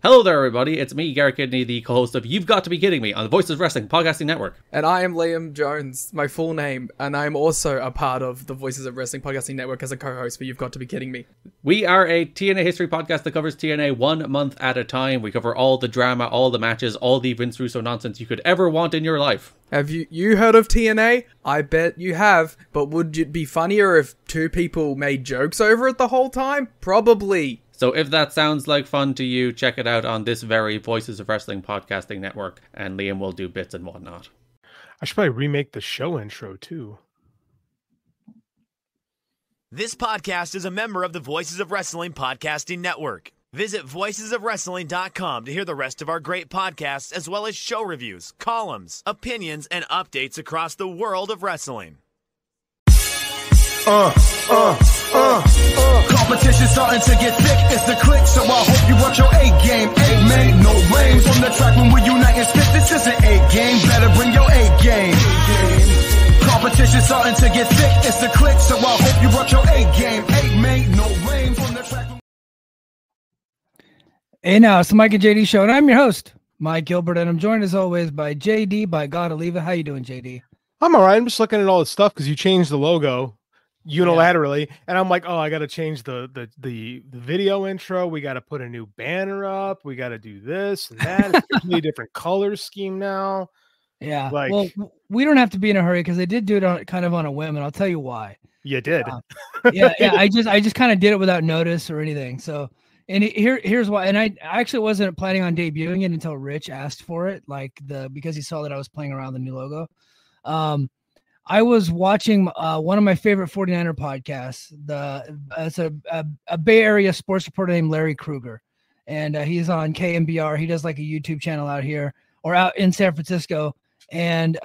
Hello there, everybody. It's me, Garrett Kidney, the co-host of You've Got to Be Kidding Me on the Voices of Wrestling Podcasting Network. And I am Liam Jones, my full name, and I'm also a part of the Voices of Wrestling Podcasting Network as a co-host for You've Got to Be Kidding Me. We are a TNA history podcast that covers TNA 1 month at a time. We cover all the drama, all the matches, all the Vince Russo nonsense you could ever want in your life. Have you heard of TNA? I bet you have, but would it be funnier if two people made jokes over it the whole time? Probably. So if that sounds like fun to you, check it out on this very Voices of Wrestling Podcasting Network, and Liam will do bits and whatnot. I should probably remake the show intro, too. This podcast is a member of the Voices of Wrestling Podcasting Network. Visit voicesofwrestling.com to hear the rest of our great podcasts, as well as show reviews, columns, opinions, and updates across the world of wrestling. Competition starting to get thick, it's the click, so I hope you watch your A-game. A-man, no lame, from the track when we unite and spit, this is an A-game, better bring your A-game. Competition starting to get thick, it's the click, so I hope you watch your A-game. A-man, no lame, from the track. Hey now, it's the Mike and JD Show, and I'm your host, Mike Gilbert, and I'm joined as always by JD, by God Oliva. How you doing, JD? I'm all right. I'm just looking at all this stuff because you changed the logo unilaterally, and I'm like, oh, I got to change the video intro. We got to put a new banner up. We got to do this and that. It's a completely different color scheme now. Yeah. Well, we don't have to be in a hurry because they did do it kind of on a whim, and I'll tell you why. You did. Yeah. I just kind of did it without notice or anything. So. And here's why. And I actually wasn't planning on debuting it until Rich asked for it, because he saw that I was playing around with the new logo. I was watching one of my favorite 49er podcasts. It's a Bay Area sports reporter named Larry Krueger, and he's on KMBR. He does like a YouTube channel out here or out in San Francisco, and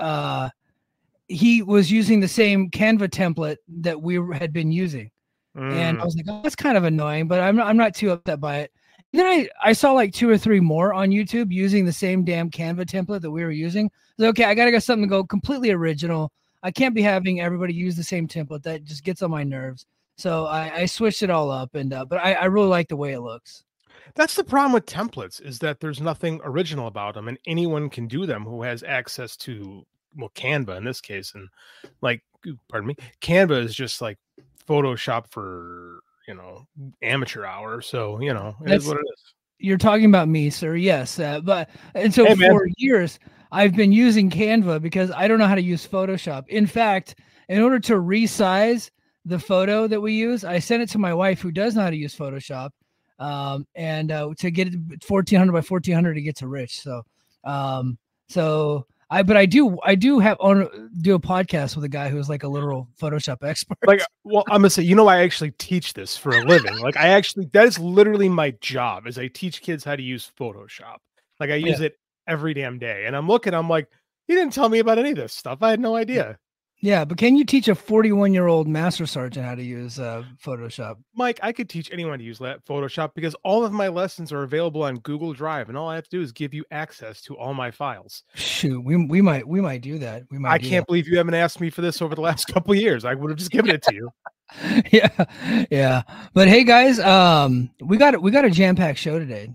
he was using the same Canva template that we had been using. And I was like, oh, that's kind of annoying, but I'm not too upset by it. And then I saw like 2 or 3 more on YouTube using the same damn Canva template that we were using. I was like, okay, I got to get something to go completely original. I can't be having everybody use the same template. That just gets on my nerves. So I switched it all up, and but I really like the way it looks. That's the problem with templates, is that there's nothing original about them, and anyone can do them who has access to, well, Canva in this case. And Canva is just like Photoshop for, amateur hour. So, it is what it is. You're talking about me, sir. Yes. For years, I've been using Canva because I don't know how to use Photoshop. In fact, in order to resize the photo that we use, I sent it to my wife, who does know how to use Photoshop, and to get it 1400 by 1400 to get to Rich. I do do a podcast with a guy who's like a literal Photoshop expert. I'm gonna say, I actually teach this for a living. That is literally my job, is I teach kids how to use Photoshop. I use it every damn day. And I'm like, he didn't tell me about any of this stuff. I had no idea. Yeah, but can you teach a 41-year-old master sergeant how to use Photoshop? Mike, I could teach anyone to use Photoshop because all of my lessons are available on Google Drive, and all I have to do is give you access to all my files. Shoot, we might do that. I can't believe you haven't asked me for this over the last couple of years. I would have just given it to you. Yeah. But hey, guys, we got a jam-packed show today.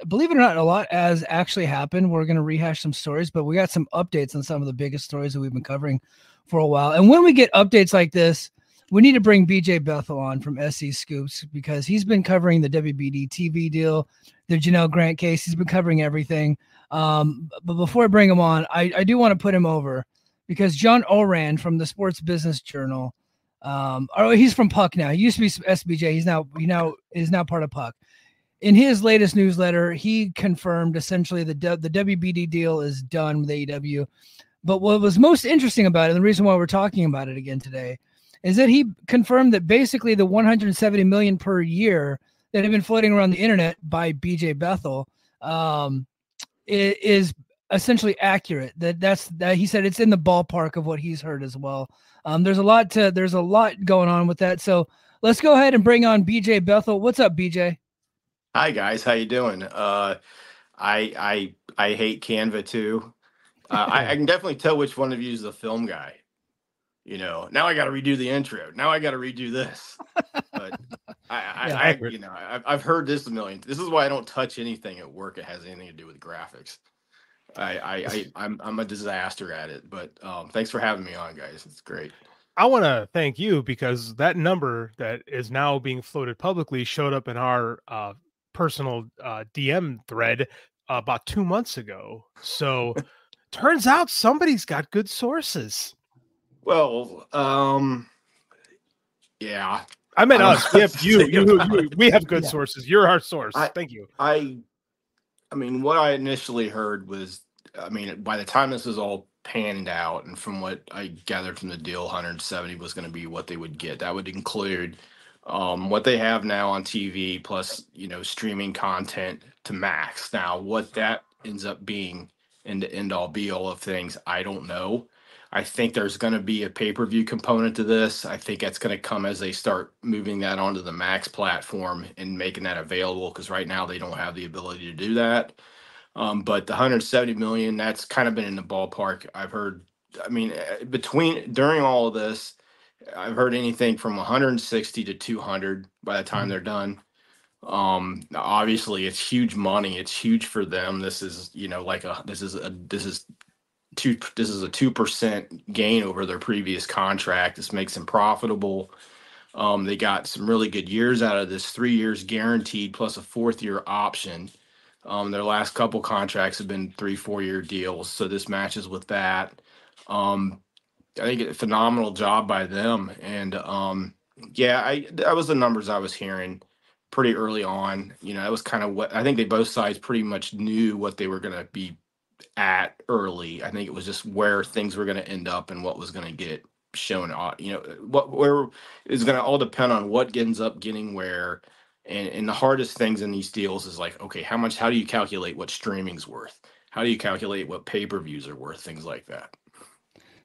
Believe it or not, a lot has actually happened. We're going to rehash some stories, but we got some updates on some of the biggest stories that we've been covering for a while. And when we get updates like this, we need to bring BJ Bethel on from SC Scoops, because he's been covering the WBD TV deal, the Janel Grant case. He's been covering everything. But before I bring him on, I do want to put him over, because John Oran from the Sports Business Journal, he's from Puck now. He used to be SBJ. He's now part of Puck. In his latest newsletter, he confirmed essentially the WBD deal is done with AEW. But what was most interesting about it, and the reason why we're talking about it again today, is that he confirmed that basically the $170 million per year that had been floating around the internet by BJ Bethel is essentially accurate. That he said it's in the ballpark of what he's heard as well. There's a lot going on with that. So let's go ahead and bring on BJ Bethel. What's up, BJ? Hi guys, how you doing? I hate Canva too. I can definitely tell which one of you is the film guy. Now I got to redo the intro. Now I got to redo this. But I've heard this a million. This is why I don't touch anything at work that has anything to do with graphics. I'm a disaster at it. But thanks for having me on, guys. It's great. I want to thank you because that number that is now being floated publicly showed up in our personal DM thread about 2 months ago. So turns out somebody's got good sources. Well, yeah. I meant us. We have you. We have good sources. You're our source. Thank you. I mean, what I initially heard was, by the time this is all panned out, and from what I gathered from the deal, 170 was going to be what they would get. That would include what they have now on TV, plus streaming content to max. Now, what that ends up being in the end all be all of things, I don't know. I think there's going to be a pay-per-view component to this. I think that's going to come as they start moving that onto the Max platform and making that available, because right now they don't have the ability to do that. But the 170 million, that's kind of been in the ballpark. I've heard, during all of this, I've heard anything from 160 to 200 by the time they're done. Obviously it's huge money. It's huge for them. This is, this is a 2% gain over their previous contract. This makes them profitable. They got some really good years out of this, 3 years guaranteed plus a 4th year option. Their last couple contracts have been 3-4 year deals, so this matches with that. I think a phenomenal job by them, and that was the numbers I was hearing pretty early on. That was kind of what I think they both sides pretty much knew what they were going to be at early. I think it was just where things were going to end up and what was going to get shown. Where is going to all depend on what ends up getting where. And the hardest things in these deals is like, okay, how do you calculate what streaming's worth? How do you calculate what pay-per-views are worth? Things like that.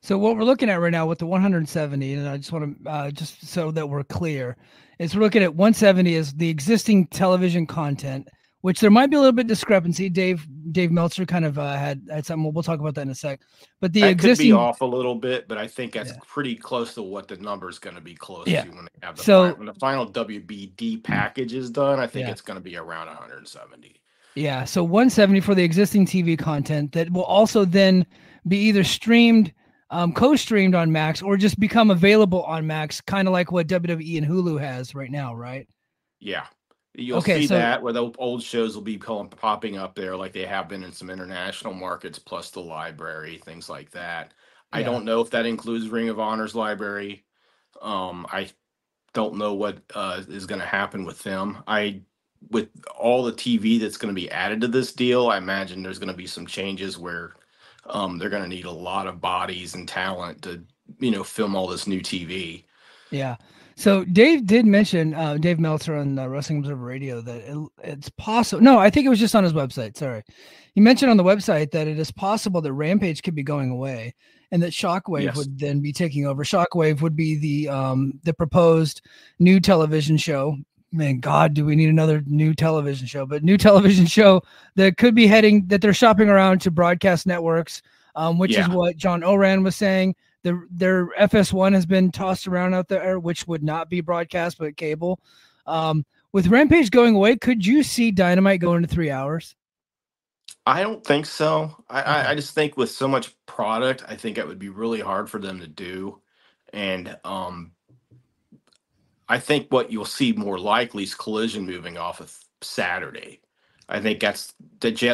So what we're looking at right now with the 170, and I just want to, just so that we're clear, is we're looking at 170 as the existing television content, which there might be a little bit discrepancy. Dave Meltzer kind of had something. We'll talk about that in a sec. But the existing could be off a little bit, but I think that's pretty close to what the number is going to be close to when they have when the final WBD package is done. I think it's going to be around 170. Yeah, so 170 for the existing TV content that will also then be either streamed, co-streamed on Max, or just become available on Max, kind of like what WWE and Hulu has right now, right? Yeah. You'll see that where the old shows will be popping up there like they have been in some international markets, plus the library, things like that. Yeah. I don't know if that includes Ring of Honor's library. I don't know what is going to happen with them. With all the TV that's going to be added to this deal, I imagine there's going to be some changes where they're going to need a lot of bodies and talent to, film all this new TV. Yeah. So Dave did mention, Dave Meltzer on Wrestling Observer Radio, that it's possible. No, I think it was just on his website. Sorry. He mentioned on the website that it is possible that Rampage could be going away and that Shockwave would then be taking over. Shockwave would be the proposed new television show. Man, God, do we need another new television show? But new television show that could be that they're shopping around to broadcast networks, which is what John Oran was saying. Their FS1 has been tossed around out there, which would not be broadcast, but cable. With Rampage going away, could you see Dynamite go into 3 hours? I don't think so. I just think with so much product, I think it would be really hard for them to do. And I think what you'll see more likely is Collision moving off of Saturday. I think that's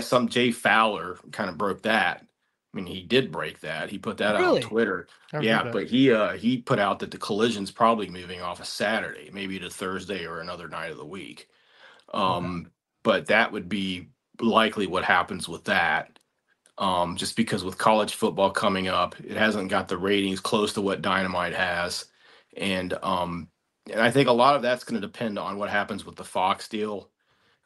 some Jay Fowler kind of broke that. I mean, he did break that. He put that out on Twitter. But he put out that the Collision's probably moving off of Saturday, maybe to Thursday or another night of the week. But that would be likely what happens with that. Just because with college football coming up, it hasn't got the ratings close to what Dynamite has. And I think a lot of that's going to depend on what happens with the Fox deal.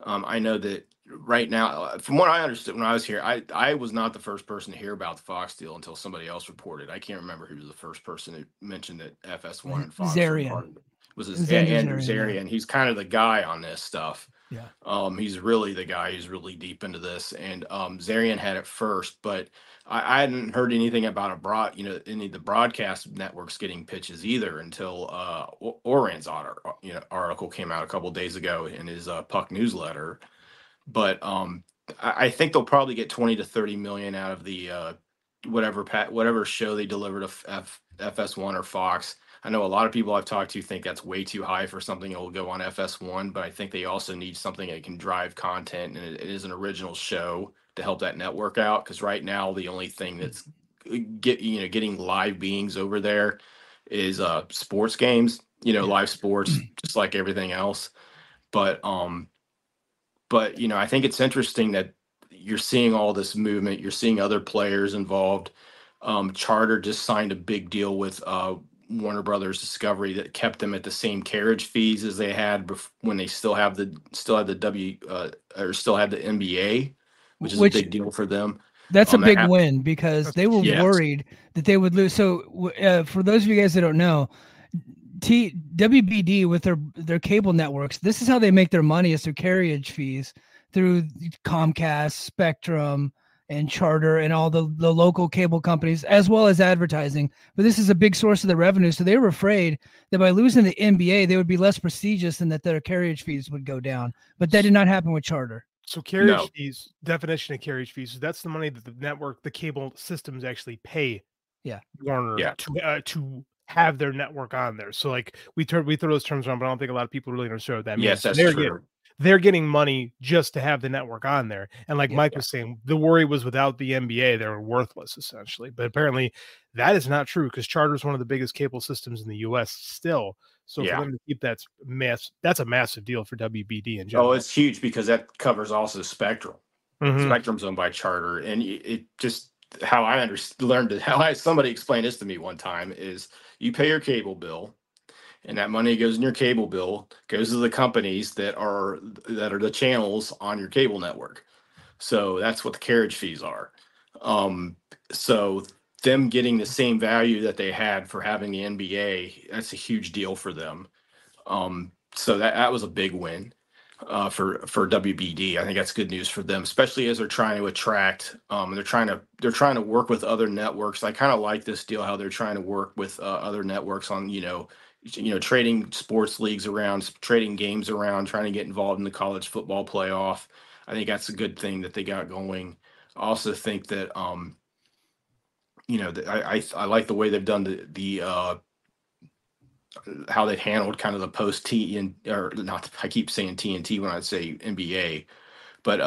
I know that right now, from what I understood when I was here, I was not the first person to hear about the Fox deal until somebody else reported. I can't remember who was the first person who mentioned that FS1 and Fox Zarian. was Andrew Zarian. He's kind of the guy on this stuff. Yeah. He's really the guy who's really deep into this, and Zarian had it first, but I hadn't heard anything about any of the broadcast networks getting pitches either until Oran's article came out a couple days ago in his Puck newsletter. But I think they'll probably get 20 to 30 million out of the whatever show they deliver to FS1 or Fox. I know a lot of people I've talked to think that's way too high for something that will go on FS1, but I think they also need something that can drive content, and it is an original show to help that network out. Because right now, the only thing that's getting live beings over there is sports games, live sports, just like everything else. But I think it's interesting that you're seeing all this movement. You're seeing other players involved. Charter just signed a big deal with Warner Brothers Discovery that kept them at the same carriage fees as they had when they still had the NBA, which is a big deal for them. That's a big win because they were worried that they would lose. So for those of you guys that don't know, WBD with their cable networks, this is how they make their money, is through carriage fees through Comcast, Spectrum, and Charter, and all the local cable companies, as well as advertising. But this is a big source of the revenue. So they were afraid that by losing the NBA, they would be less prestigious and that their carriage fees would go down. But that did not happen with Charter. So carriage fees, definition of carriage fees, that's the money that the network, the cable systems actually pay Warner to have their network on there. So like we throw those terms around, but I don't think a lot of people really understand what that means. Yes, that's true. They're getting money just to have the network on there. And like Mike was saying, the worry was without the NBA, they were worthless essentially. But apparently that is not true, because Charter is one of the biggest cable systems in the US still. So for them to keep that's a massive deal for WBD in general. Oh, it's huge because that covers also Spectrum. Mm-hmm. Spectrum's owned by Charter. And it just, how I learned it, somebody explained this to me one time, is you pay your cable bill, and that money goes in your cable bill, goes to the companies that are the channels on your cable network. So that's what the carriage fees are. So them getting the same value that they had for having the NBA, that's a huge deal for them. So that was a big win for WBD. I think that's good news for them, especially as they're trying to attract. They're trying to work with other networks. I kind of like this deal, how they're trying to work with other networks on trading sports leagues around, trading games around, trying to get involved in the college football playoff. I think that's a good thing that they got going. I also think that I like the way they've done the how they've handled kind of the post I keep saying TNT when I say NBA, but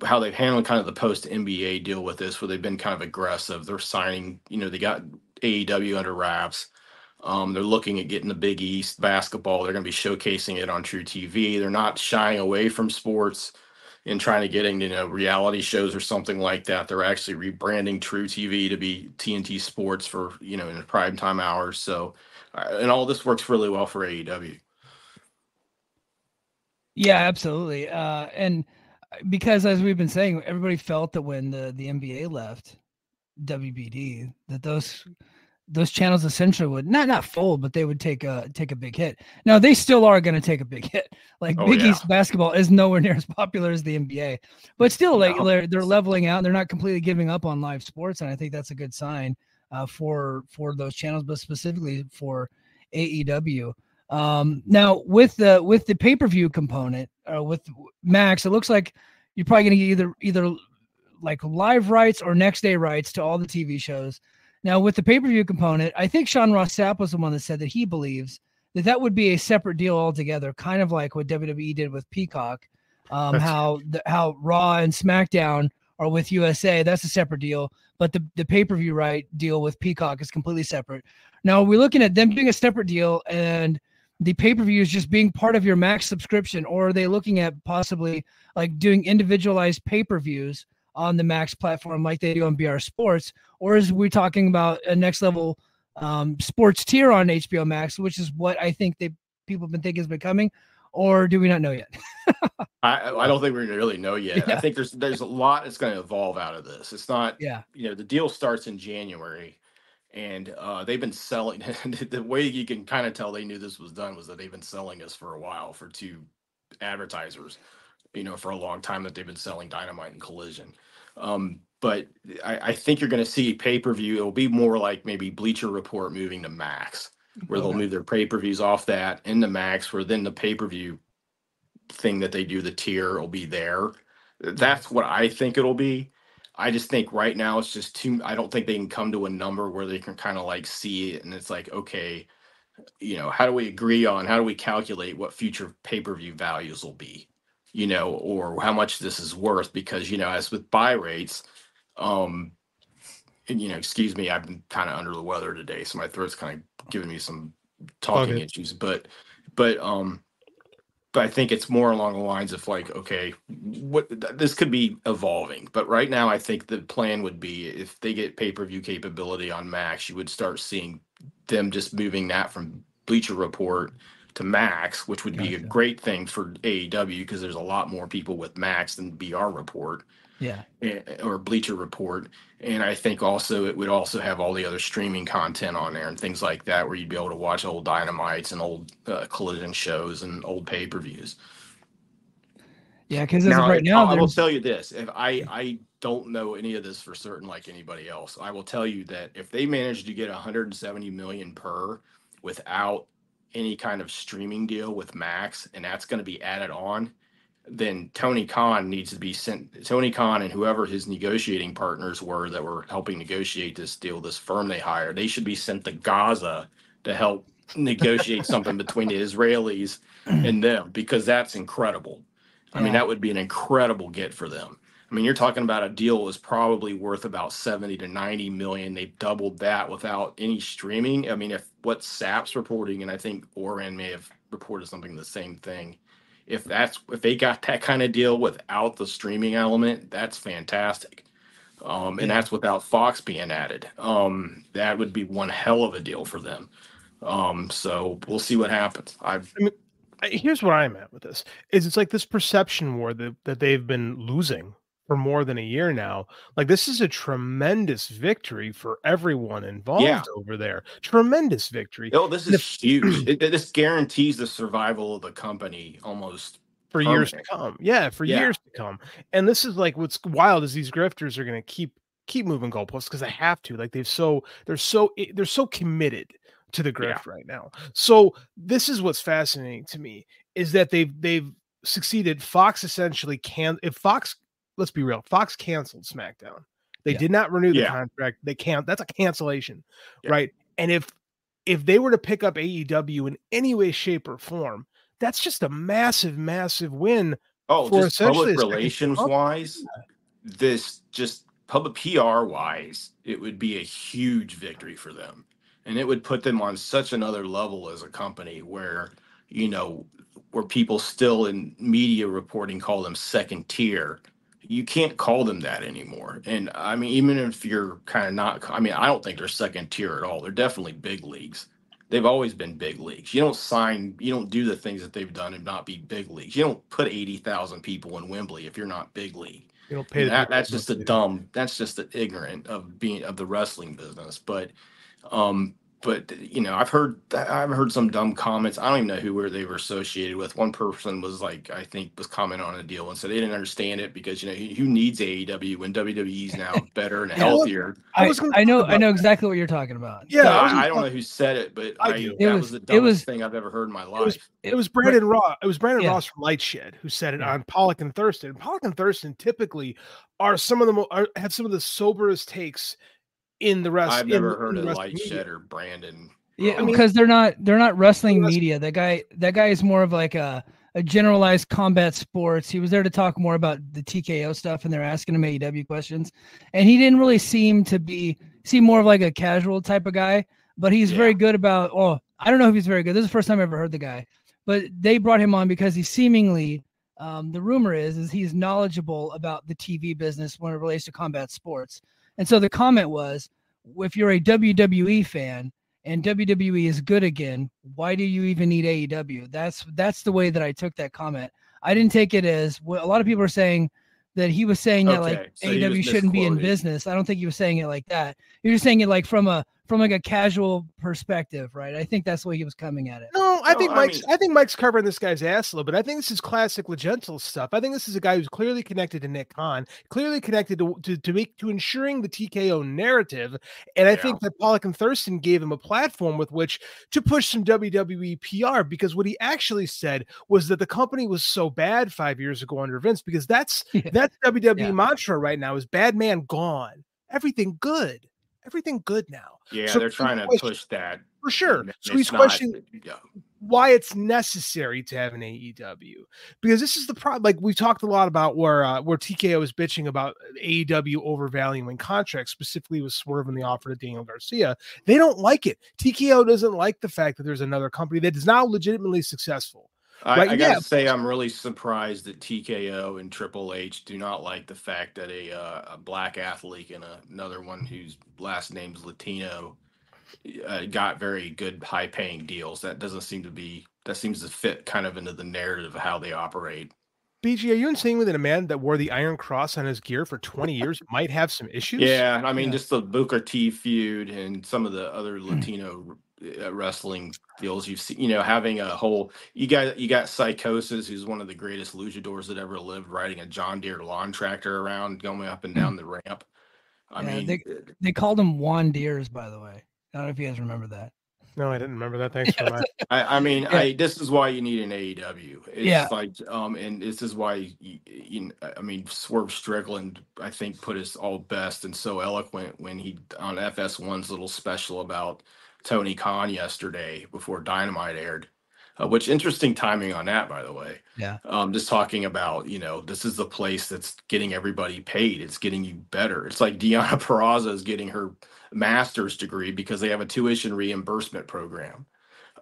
how they've handled kind of the post NBA deal with this, where they've been kind of aggressive. They're signing, they got AEW under wraps. They're looking at getting the Big East basketball. They're going to be showcasing it on True TV. They're not shying away from sports and trying to get into reality shows or something like that. They're actually rebranding True TV to be TNT Sports for, in the prime time hours. So, and all this works really well for AEW. Yeah, absolutely. And because, as we've been saying, everybody felt that when the NBA left WBD, that those channels essentially would not fold, but they would take a big hit. Now they still are going to take a big hit. Like Big East basketball is nowhere near as popular as the NBA, but still, they're leveling out. They're not completely giving up on live sports, and I think that's a good sign for those channels, but specifically for AEW. Now with the pay-per-view component with Max, it looks like you're probably going to get either like live rights or next day rights to all the TV shows. Now, with the pay-per-view component, I think Sean Ross Sapp was the one that said that he believes that would be a separate deal altogether, kind of like what WWE did with Peacock, how Raw and SmackDown are with USA. That's a separate deal, but the pay-per-view right deal with Peacock is completely separate. Now, we're looking at them doing a separate deal and the pay-per-view is just being part of your Max subscription, or are they looking at possibly like doing individualized pay-per-views on the Max platform like they do on BR Sports, or is we talking about a next level sports tier on HBO Max, which is what I think people have been thinking is becoming, or do we not know yet? I don't think we really know yet. Yeah. I think there's a lot that's going to evolve out of this. It's not, the deal starts in January, and they've been selling. The way you can kind of tell they knew this was done was that they've been selling us for a while for two advertisers, for a long time that they've been selling Dynamite and Collision. But I think you're going to see pay-per-view. It'll be more like maybe Bleacher Report moving to Max, where they'll move their pay-per-views off that into Max, where then the pay-per-view thing that they do, the tier, will be there. That's what I think it'll be. I just think right now it's just too, I don't think they can come to a number where they can kind of like see it. And it's like, okay, how do we calculate what future pay-per-view values will be, or how much this is worth? Because, as with buy rates, excuse me, I've been kind of under the weather today, so my throat's kind of giving me some talking issues, but I think it's more along the lines of like, okay, this could be evolving, but right now I think the plan would be if they get pay-per-view capability on Max, you would start seeing them just moving that from Bleacher Report to Max, which would be a great thing for AEW because there's a lot more people with Max than BR Report. Yeah. Or Bleacher Report. And I think also it would also have all the other streaming content on there and things like that, where you'd be able to watch old Dynamites and old Collision shows and old pay-per-views. Yeah, because right now, I will tell you this: if I don't know any of this for certain, like anybody else, I will tell you that if they manage to get 170 million per without any kind of streaming deal with Max, and that's going to be added on, then Tony Khan needs to be sent. Tony Khan and whoever his negotiating partners were that were helping negotiate this deal, this firm they hired, they should be sent to Gaza to help negotiate something between the Israelis and them, because that's incredible. I mean, that would be an incredible get for them. I mean, you're talking about a deal that was probably worth about 70 to 90 million. They've doubled that without any streaming. I mean, if what SAP's reporting, and I think Oran may have reported something the same thing. If they got that kind of deal without the streaming element, that's fantastic. And that's without Fox being added. That would be one hell of a deal for them. So we'll see what happens. Here's where I'm at with this: it's like this perception war that they've been losing for more than a year now. Like, this is a tremendous victory for everyone involved over there. Tremendous victory. Oh, this is huge. This guarantees the survival of the company almost for years to come. Yeah, for years to come. And this is like what's wild is these grifters are going to keep moving goalposts because they have to. Like they're so committed to the grift right now. So this is what's fascinating to me is that they've succeeded. Fox essentially let's be real. Fox canceled SmackDown. They did not renew the contract. They can't. That's a cancellation, right? And if they were to pick up AEW in any way, shape, or form, that's just a massive, massive win. Oh, just public relations wise, this just public PR wise, it would be a huge victory for them, and it would put them on such another level as a company where where people still in media reporting call them second tier. You can't call them that anymore. And I mean, even if you're kind of not, I mean, I don't think they're second tier at all. They're definitely big leagues. They've always been big leagues. You don't do the things that they've done and not be big leagues. You don't put 80,000 people in Wembley if you're not big league. You don't pay that's just the ignorant of the wrestling business. But I've heard some dumb comments. I don't even know where they were associated with. One person was like, I think was commenting on a deal and said they didn't understand it because who needs AEW when WWE's now better and healthier. I know exactly what you're talking about. Yeah, I don't know who said it, but that was the dumbest thing I've ever heard in my life. It was Brandon Ross. It was Brandon Ross from Lightshed who said it on Pollock and Thurston. And Pollock and Thurston typically are have some of the soberest takes in the rest. I've never heard of Lightshed or Brandon. Yeah, because they're not wrestling media. That guy is more of like a generalized combat sports. He was there to talk more about the TKO stuff, and they're asking him AEW questions. And he didn't really seem more of like a casual type of guy, but he's very good about, I don't know if he's very good. This is the first time I ever heard the guy, but they brought him on because he seemingly, the rumor is he's knowledgeable about the TV business when it relates to combat sports. And so the comment was, if you're a WWE fan and WWE is good again, why do you even need AEW? That's the way that I took that comment. I didn't take it as a lot of people are saying that he was saying that like AEW shouldn't be in business. I don't think he was saying it like that. He was saying it like from a from like a casual perspective, right? I think that's the way he was coming at it. No, I think Mike's covering this guy's ass a little bit. I think this is classic Legential stuff. I think this is a guy who's clearly connected to Nick Khan, clearly connected to ensuring the TKO narrative. And I think that Pollock and Thurston gave him a platform with which to push some WWE PR, because what he actually said was that the company was so bad 5 years ago under Vince, because that's WWE mantra right now is bad man gone. Everything good now. Yeah, so they're trying to push that for sure. So he's questioning why it's necessary to have an AEW, because this is the problem. Like we've talked a lot about where TKO is bitching about AEW overvaluing contracts, specifically with Swerve and the offer to Daniel Garcia. They don't like it. TKO doesn't like the fact that there's another company that is now legitimately successful. I gotta say, I'm really surprised that TKO and Triple H do not like the fact that a black athlete and another one whose last name's Latino got very good, high-paying deals. That seems to fit kind of into the narrative of how they operate. BG, are you insinuating that a man that wore the Iron Cross on his gear for 20 years might have some issues? Yeah, I mean, just the Booker T feud and some of the other Latino wrestling deals you've seen, having a whole, you got Psychosis, who's one of the greatest luchadors that ever lived, riding a John Deere lawn tractor around, going up and down the ramp. I mean, they called him Juan Deers, by the way. I don't know if you guys remember that. No, I didn't remember that. Thanks for that. This is why you need an AEW. It's like, and this is why Swerve Strickland, I think, put his all best and so eloquent when he on FS1's little special about Tony Khan yesterday before Dynamite aired, which interesting timing on that, by the way. Yeah. Just talking about, this is the place that's getting everybody paid. It's getting you better. It's like Deanna Peraza is getting her master's degree because they have a tuition reimbursement program.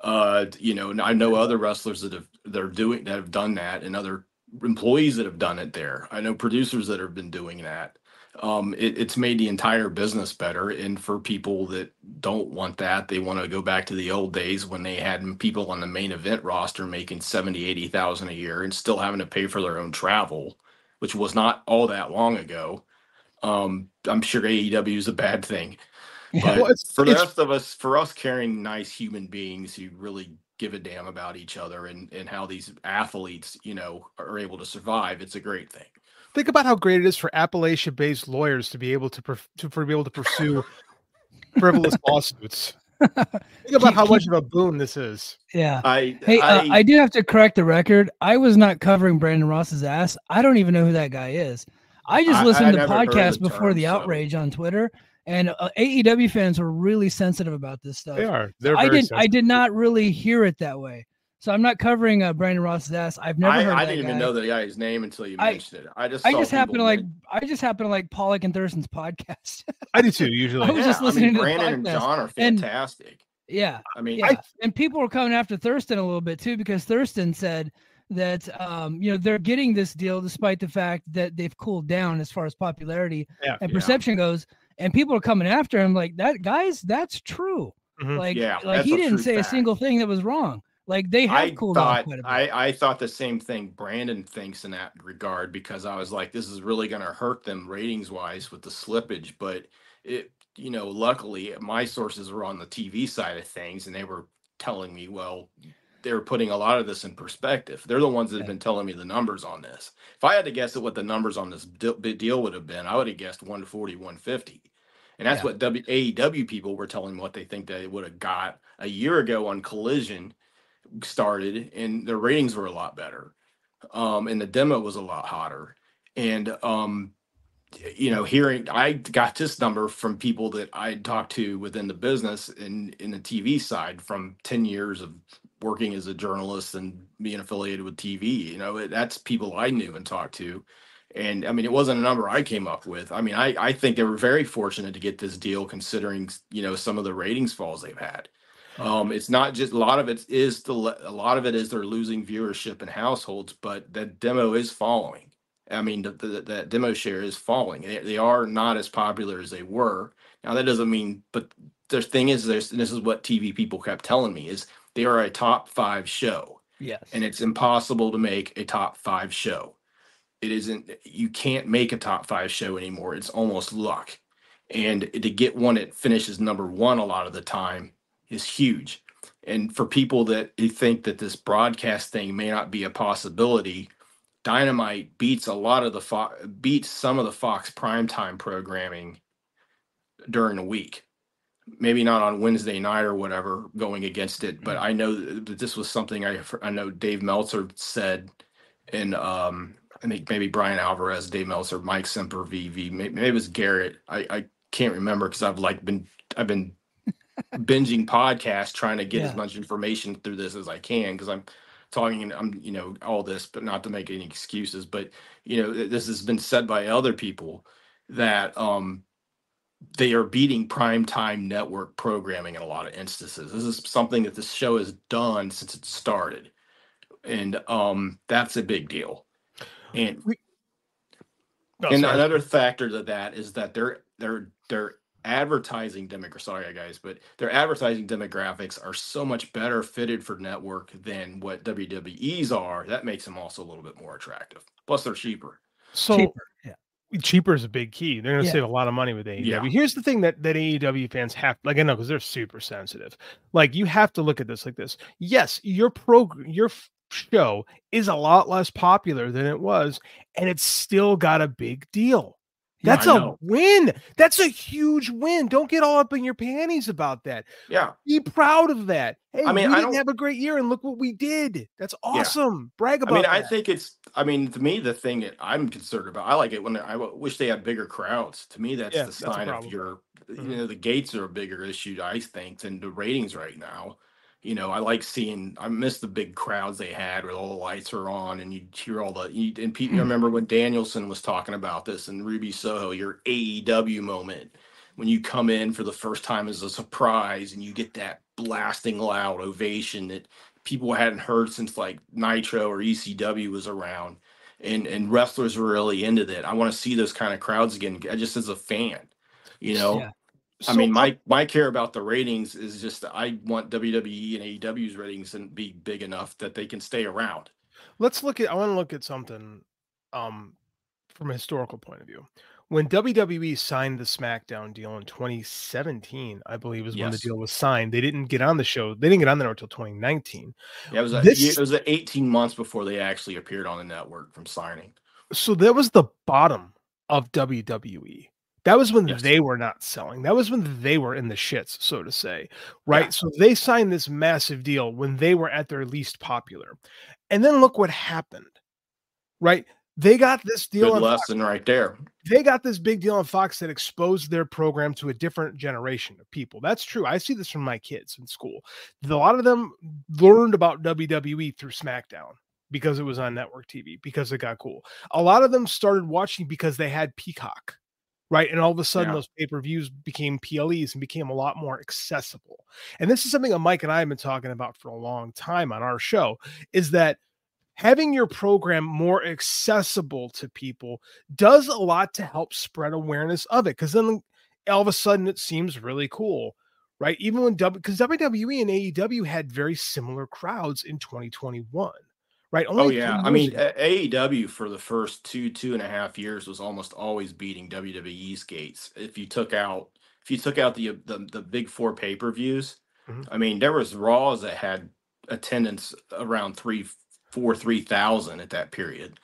I know other wrestlers that have done that, and other employees that have done it there. I know producers that have been doing that. It's made the entire business better. And for people that don't want that, they want to go back to the old days when they had people on the main event roster making 70, 80,000 a year and still having to pay for their own travel, which was not all that long ago. I'm sure AEW is a bad thing. But for the rest of us, for us carrying nice human beings who really give a damn about each other and how these athletes, are able to survive, it's a great thing. Think about how great it is for Appalachia-based lawyers to be able to pursue frivolous lawsuits. Think about how much of a boon this is. Yeah. I do have to correct the record. I was not covering Brandon Ross's ass. I don't even know who that guy is. I just listened to podcasts before the outrage on Twitter, and AEW fans were really sensitive about this stuff. They are. I did not really hear it that way. So I'm not covering Brandon Ross's ass. I've never heard. I didn't even know the guy's name until you mentioned it. I just happen to like Pollock and Thurston's podcast. I do too. Usually, I was just listening to Brandon and John are fantastic. And people were coming after Thurston a little bit too, because Thurston said that they're getting this deal despite the fact that they've cooled down as far as popularity and perception goes, and people are coming after him like that. Guys, that's true. Mm-hmm. He didn't say a single thing that was wrong. Like they have cooled down quite a bit. I thought the same thing Brandon thinks in that regard, because I was like, this is really going to hurt them ratings wise with the slippage. But luckily my sources were on the TV side of things, and they were telling me, well, they were putting a lot of this in perspective. They're the ones that have been telling me the numbers on this. If I had to guess at what the numbers on this deal would have been, I would have guessed 140, 150. And that's what AEW people were telling me what they think they would have got a year ago on Collision started, and the ratings were a lot better. And the demo was a lot hotter. And, I got this number from people that I talked to within the business in the TV side from 10 years of working as a journalist and being affiliated with TV. That's people I knew and talked to. And I mean, it wasn't a number I came up with. I mean, I think they were very fortunate to get this deal, considering, some of the ratings falls they've had. It's not just, a lot of it is they're losing viewership in households, but the demo is falling. I mean, the demo share is falling. They are not as popular as they were. Now that doesn't mean, but the thing is, and this is what TV people kept telling me, is they are a top 5 show. Yes. And it's impossible to make a top 5 show. It isn't, you can't make a top 5 show anymore. It's almost luck. and to get one that finishes number one a lot of the time is huge. And for people that think that this broadcast thing may not be a possibility, Dynamite beats a lot of the beats some of the Fox primetime programming during the week. Maybe not on Wednesday night or whatever, going against it, but I know that this was something I know Dave Meltzer said, and I think maybe Brian Alvarez, Dave Meltzer, Mike Semper, VV, maybe it was Garrett. I can't remember because I've been binging podcasts trying to get as much information through this as I can, because I'm talking, I'm all this, but not to make any excuses, but this has been said by other people that they are beating primetime network programming in a lot of instances. This is something that this show has done since it started, and that's a big deal. And another factor to that is that their advertising their advertising demographics are so much better fitted for network than what WWE's are. That makes them also a little bit more attractive. Plus, they're cheaper. Cheaper is a big key. They're going to save a lot of money with AEW. Yeah. Here's the thing that AEW fans have, I know, because they're super sensitive. You have to look at this like this. Yes, your show is a lot less popular than it was, and it's still got a big deal. That's a win. That's a huge win. Don't get all up in your panties about that. Yeah. Be proud of that. Hey, we didn't have a great year, and look what we did. That's awesome. Brag about that. I think to me, the thing that I'm concerned about, I like it when I wish they had bigger crowds. To me, that's the sign of the gates are a bigger issue, I think, than the ratings right now. I miss the big crowds they had where all the lights are on and you hear and people. I remember when Danielson was talking about this and Ruby Soho, your AEW moment, when you come in for the first time as a surprise and you get that blasting loud ovation that people hadn't heard since Nitro or ECW was around, and wrestlers were really into that. I want to see those kind of crowds again, just as a fan, Yeah. My care about the ratings is just I want WWE and AEW's ratings to be big enough that they can stay around. I want to look at something from a historical point of view. When WWE signed the SmackDown deal in 2017, I believe is when the deal was signed. They didn't get on the show. They didn't get on there until 2019. Yeah, it was 18 months before they actually appeared on the network from signing. So that was the bottom of WWE. That was when they were not selling. That was when they were in the shits, so to say, right? Yeah. So they signed this massive deal when they were at their least popular. And then look what happened, right? They got this deal. Good lesson right there. They got this big deal on Fox that exposed their program to a different generation of people. That's true. I see this from my kids in school. A lot of them learned about WWE through SmackDown because it was on network TV, because it got cool. A lot of them started watching because they had Peacock. Right. And all of a sudden, those pay-per-views became PLEs and became a lot more accessible. And this is something that Mike and I have been talking about for a long time on our show, is that having your program more accessible to people does a lot to help spread awareness of it. Because then all of a sudden it seems really cool. Right. Even when because WWE and AEW had very similar crowds in 2021. Right. AEW for the first 2.5 years was almost always beating WWE's gates. If you took out the big four pay-per-views, there was Raws that had attendance around 3,000 at that period.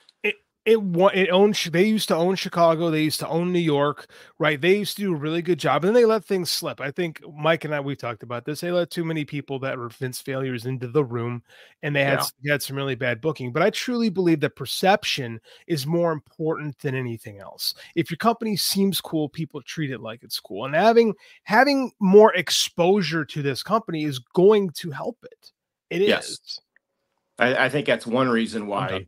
They used to own Chicago. They used to own New York, right? They used to do a really good job. And then they let things slip. I think Mike and I, we've talked about this. They let too many people that were Vince failures into the room, and they had some really bad booking. But I truly believe that perception is more important than anything else. If your company seems cool, people treat it like it's cool. And having more exposure to this company is going to help it. It is. I think that's one reason why.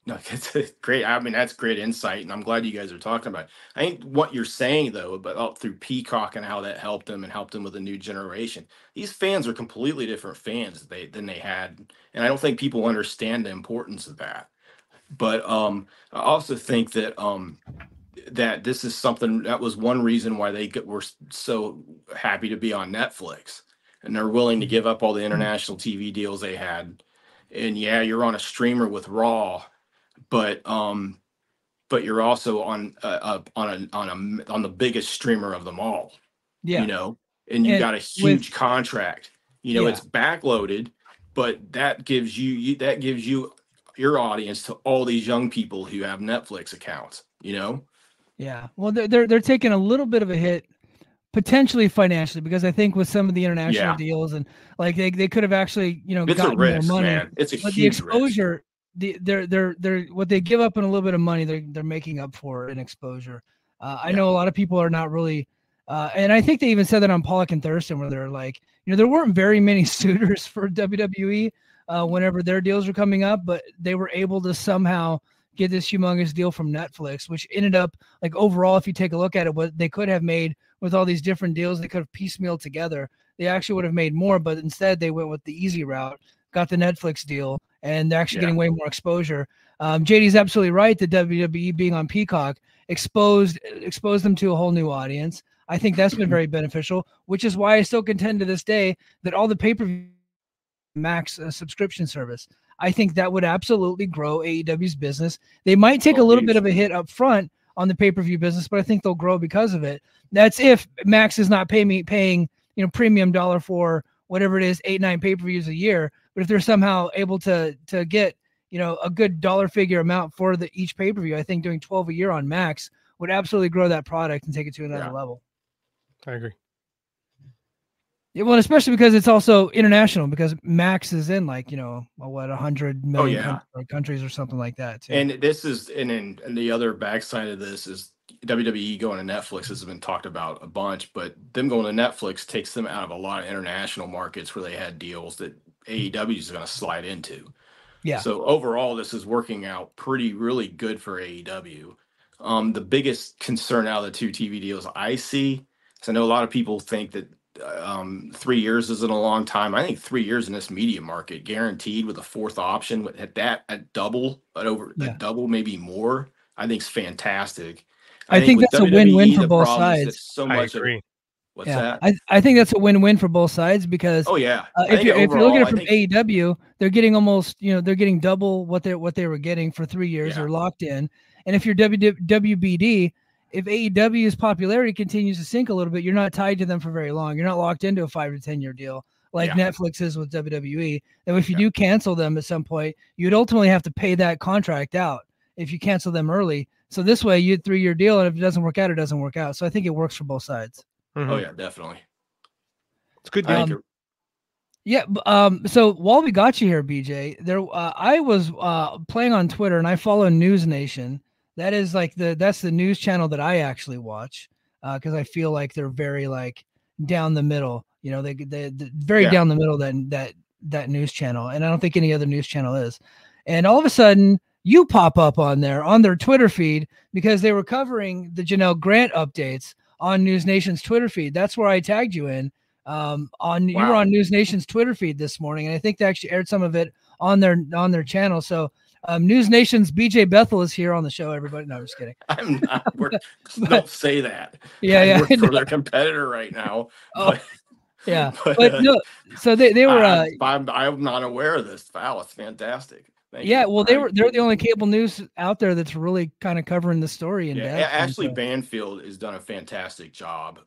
No, that's great. That's great insight, and I'm glad you guys are talking about it. I think what you're saying, though, about through Peacock and how that helped them with a new generation. These fans are completely different fans than they had, and I don't think people understand the importance of that. But I also think that that this is something that was one reason why they were so happy to be on Netflix, and they're willing to give up all the international TV deals they had. And you're on a streamer with Raw. But but you're also on the biggest streamer of them all. Yeah. You know, and you got a huge contract. You know, it's backloaded, but that gives you your audience to all these young people who have Netflix accounts. You know. Yeah. Well, they're taking a little bit of a hit, potentially financially, because I think with some of the international deals and like they could have actually it's gotten a risk, more money. man. It's a but huge the exposure, risk. They're what they give up in a little bit of money, they're making up for in exposure. I know a lot of people are not really, and I think they even said that on Pollock and Thurston, where they're like, there weren't very many suitors for WWE whenever their deals were coming up, but they were able to somehow get this humongous deal from Netflix, which ended up, like, overall, if you take a look at it, what they could have made with all these different deals, they could have piecemealed together. They actually would have made more, but instead they went with the easy route, got the Netflix deal, and they're actually getting way more exposure. JD's absolutely right. The WWE being on Peacock exposed them to a whole new audience. I think that's been very beneficial, which is why I still contend to this day that all the pay-per-view Max subscription service, I think that would absolutely grow AEW's business. They might take a little bit of a hit up front on the pay-per-view business, but I think they'll grow because of it. That's if Max is not paying premium dollar for whatever it is, 8-9 pay-per-views a year. But if they're somehow able to get a good dollar figure amount for each pay-per-view, I think doing 12 a year on Max would absolutely grow that product and take it to another level. I agree. Yeah, well, especially because it's also international, because Max is in 100 million countries or something like that too. And this is and the other backside of this is WWE going to Netflix has been talked about a bunch, but them going to Netflix takes them out of a lot of international markets where they had deals that AEW is going to slide into. Yeah. So overall, this is working out really good for AEW. The biggest concern out of the two TV deals I see, because I know a lot of people think that 3 years isn't a long time. I think 3 years in this media market, guaranteed with a fourth option at double, maybe more, I think is fantastic. I think that's with a win-win WWE, for the both problem is that sides. so much I agree. What's that? I think that's a win-win for both sides, because if you're looking at it from AEW, they're getting almost, they're getting double what they were getting for 3 years. They're locked in. And if you're WBD, if AEW's popularity continues to sink a little bit, you're not tied to them for very long. You're not locked into a 5 to 10 year deal like Netflix is with WWE. And if you do cancel them at some point, you'd ultimately have to pay that contract out if you cancel them early. So this way, you 3 year deal, and if it doesn't work out, it doesn't work out. So I think it works for both sides. Mm-hmm. Oh yeah, definitely. It's good. So while we got you here, BJ, I was playing on Twitter, and I follow News Nation. That is that's the news channel that I actually watch, because I feel like they're very down the middle. They're very down the middle that news channel, and I don't think any other news channel is. And all of a sudden, you pop up on their Twitter feed because they were covering the Janel Grant updates on News Nation's Twitter feed. That's where I tagged you in. You were on News Nation's Twitter feed this morning, and I think they actually aired some of it on their channel. So News Nation's BJ Bethel is here on the show, everybody. No, I'm just kidding. I'm not. Don't say that. Yeah, I work for their competitor right now. But no. So they were. I'm not aware of this. Wow, it's fantastic. Well, they're the only cable news out there that's really kind of covering the story in depth. Ashley Banfield has done a fantastic job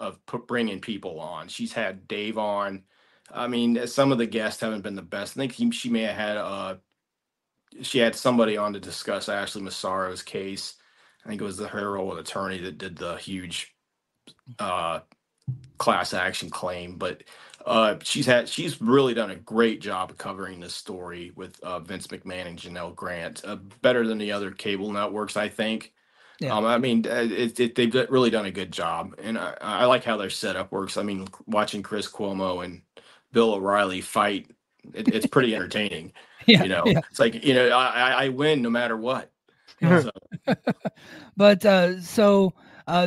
of bringing people on. She's had Dave on. I mean, some of the guests haven't been the best. I think she may have had she had somebody on to discuss Ashley Massaro's case. I think it was the Herald attorney that did the huge class action claim. But she's really done a great job of covering this story with Vince McMahon and Janel Grant, better than the other cable networks, I think. Yeah. I mean, they've really done a good job, and I like how their setup works. I mean, watching Chris Cuomo and Bill O'Reilly fight, it's pretty entertaining. It's like, I win no matter what. Yeah. But so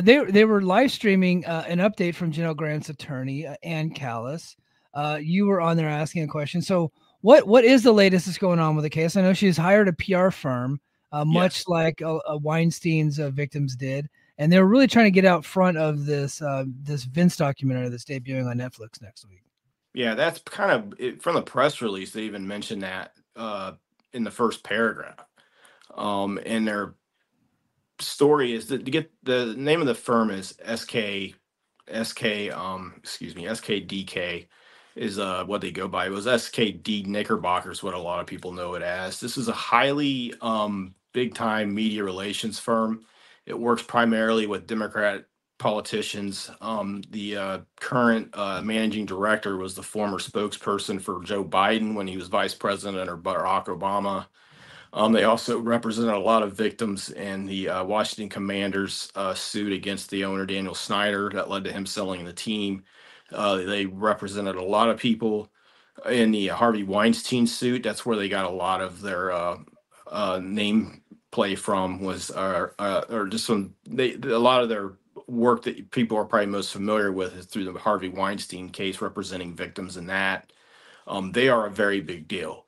they were live streaming an update from Janel Grant's attorney, Ann Callis. You were on there asking a question. So what is the latest that's going on with the case? I know she's hired a PR firm, much like Weinstein's victims did, and they're really trying to get out front of this Vince documentary that's debuting on Netflix next week. Yeah, that's kind of it, from the press release. They even mentioned that in the first paragraph, and story is that to get the name of the firm is SKDK is what they go by. It was SKD Knickerbocker is what a lot of people know it as. This is a highly big time media relations firm. It works primarily with Democrat politicians. The current managing director was the former spokesperson for Joe Biden when he was vice president under Barack Obama. They also represented a lot of victims in the Washington Commanders suit against the owner, Daniel Snyder, that led to him selling the team. They represented a lot of people in the Harvey Weinstein suit. That's where they got a lot of their name play from, was or just some a lot of their work that people are probably most familiar with is through the Harvey Weinstein case, representing victims in that. They are a very big deal.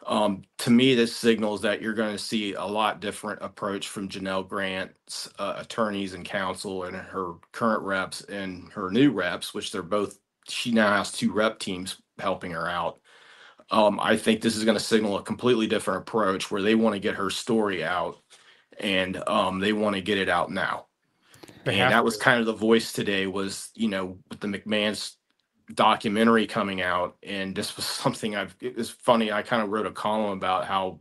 To me, this signals that you're going to see a lot different approach from Janel Grant's attorneys and counsel and her current reps and her new reps, which she now has 2 rep teams helping her out. I think this is going to signal a completely different approach where they want to get her story out, and they want to get it out now. And that was kind of the voice today was, with the McMahon's documentary coming out, and this was something it was funny. I kind of wrote a column about how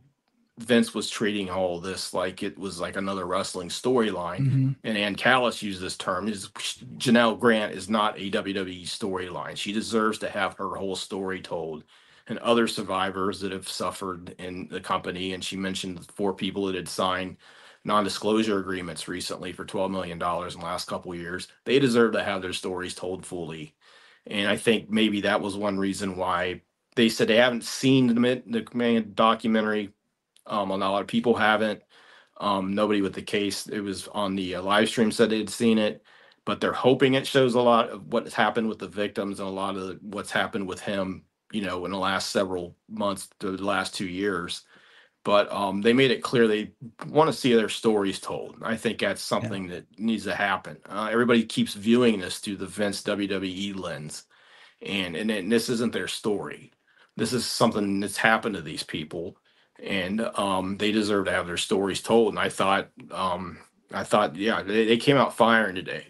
Vince was treating all this like it was like another wrestling storyline. And Ann Callis used this term. Janel Grant is not a WWE storyline. She deserves to have her whole story told. And other survivors that have suffered in the company, and she mentioned 4 people that had signed non-disclosure agreements recently for $12 million in the last couple of years. They deserve to have their stories told fully. And I think maybe that was one reason why they said they haven't seen the McMahon documentary. A lot of people haven't. Nobody with the case, it was on the live stream, said they'd seen it, but they're hoping it shows a lot of what's happened with the victims and a lot of what's happened with him, in the last several months, the last 2 years. But they made it clear they want to see their stories told. I think that's something that needs to happen. Everybody keeps viewing this through the Vince WWE lens, and this isn't their story. This is something that's happened to these people, and they deserve to have their stories told. And I thought, yeah, they came out firing today.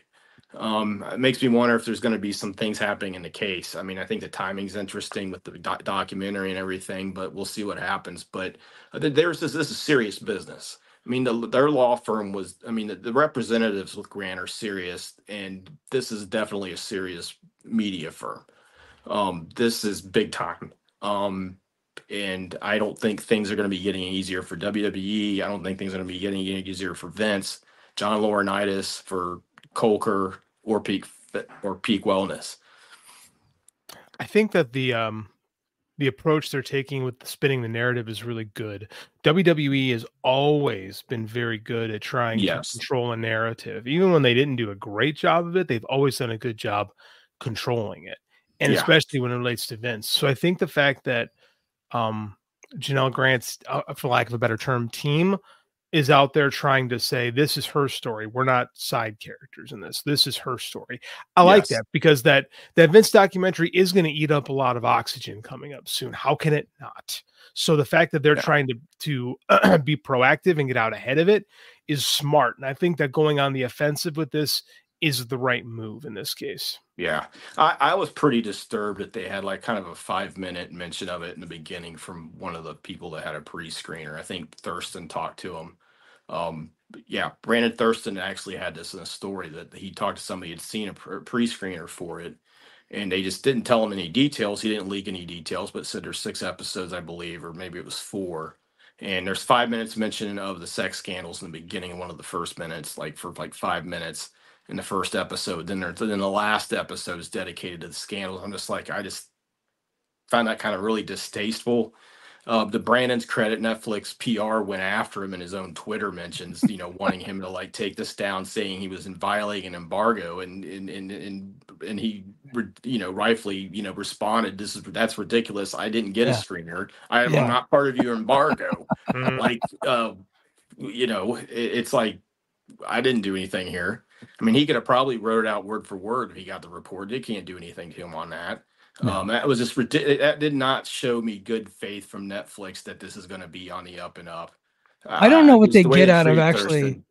It makes me wonder if there's going to be some things happening in the case. I mean, I think the timing's interesting with the documentary and everything, but we'll see what happens. But this is serious business. I mean, their law firm was, the representatives with Grant are serious, and this is definitely a serious media firm. This is big time. And I don't think things are going to be getting easier for WWE. I don't think things are going to be getting easier for Vince, John Laurinaitis, for Colker, or Peak Wellness. I think that the approach they're taking with spinning the narrative is really good. WWE has always been very good at trying to control a narrative. Even when they didn't do a great job of it, they've always done a good job controlling it, and especially when it relates to Vince. So I think the fact that Janel Grant's, for lack of a better term, team is out there trying to say, this is her story. We're not side characters in this. This is her story. I like that, because that Vince documentary is going to eat up a lot of oxygen coming up soon. How can it not? So the fact that they're trying to be proactive and get out ahead of it is smart. And I think that going on the offensive with this is the right move in this case. Yeah. I was pretty disturbed that they had like kind of a 5-minute mention of it in the beginning from one of the people that had a pre-screener. I think Thurston talked to him. Brandon Thurston actually had this in a story that he talked to somebody who had seen a pre-screener for it, and they just didn't tell him any details. He didn't leak any details, but said there's 6 episodes, I believe, or maybe it was 4. And there's 5 minutes mention of the sex scandals in the beginning, one of the first minutes, for 5 minutes in the first episode. Then the last episode is dedicated to the scandals. I'm just like, I just found that kind of really distasteful. To Brandon's credit, Netflix PR went after him in his own Twitter mentions, wanting him to take this down, saying he was violating an embargo, and he, rightfully, responded, that's ridiculous. I didn't get a screener. I'm not part of your embargo. It's like, I didn't do anything here. I mean, he could have probably wrote it out word for word if he got the report. They can't do anything to him on that. That was just that did not show me good faith from Netflix that this is going to be on the up and up. I don't know what they get out of actually.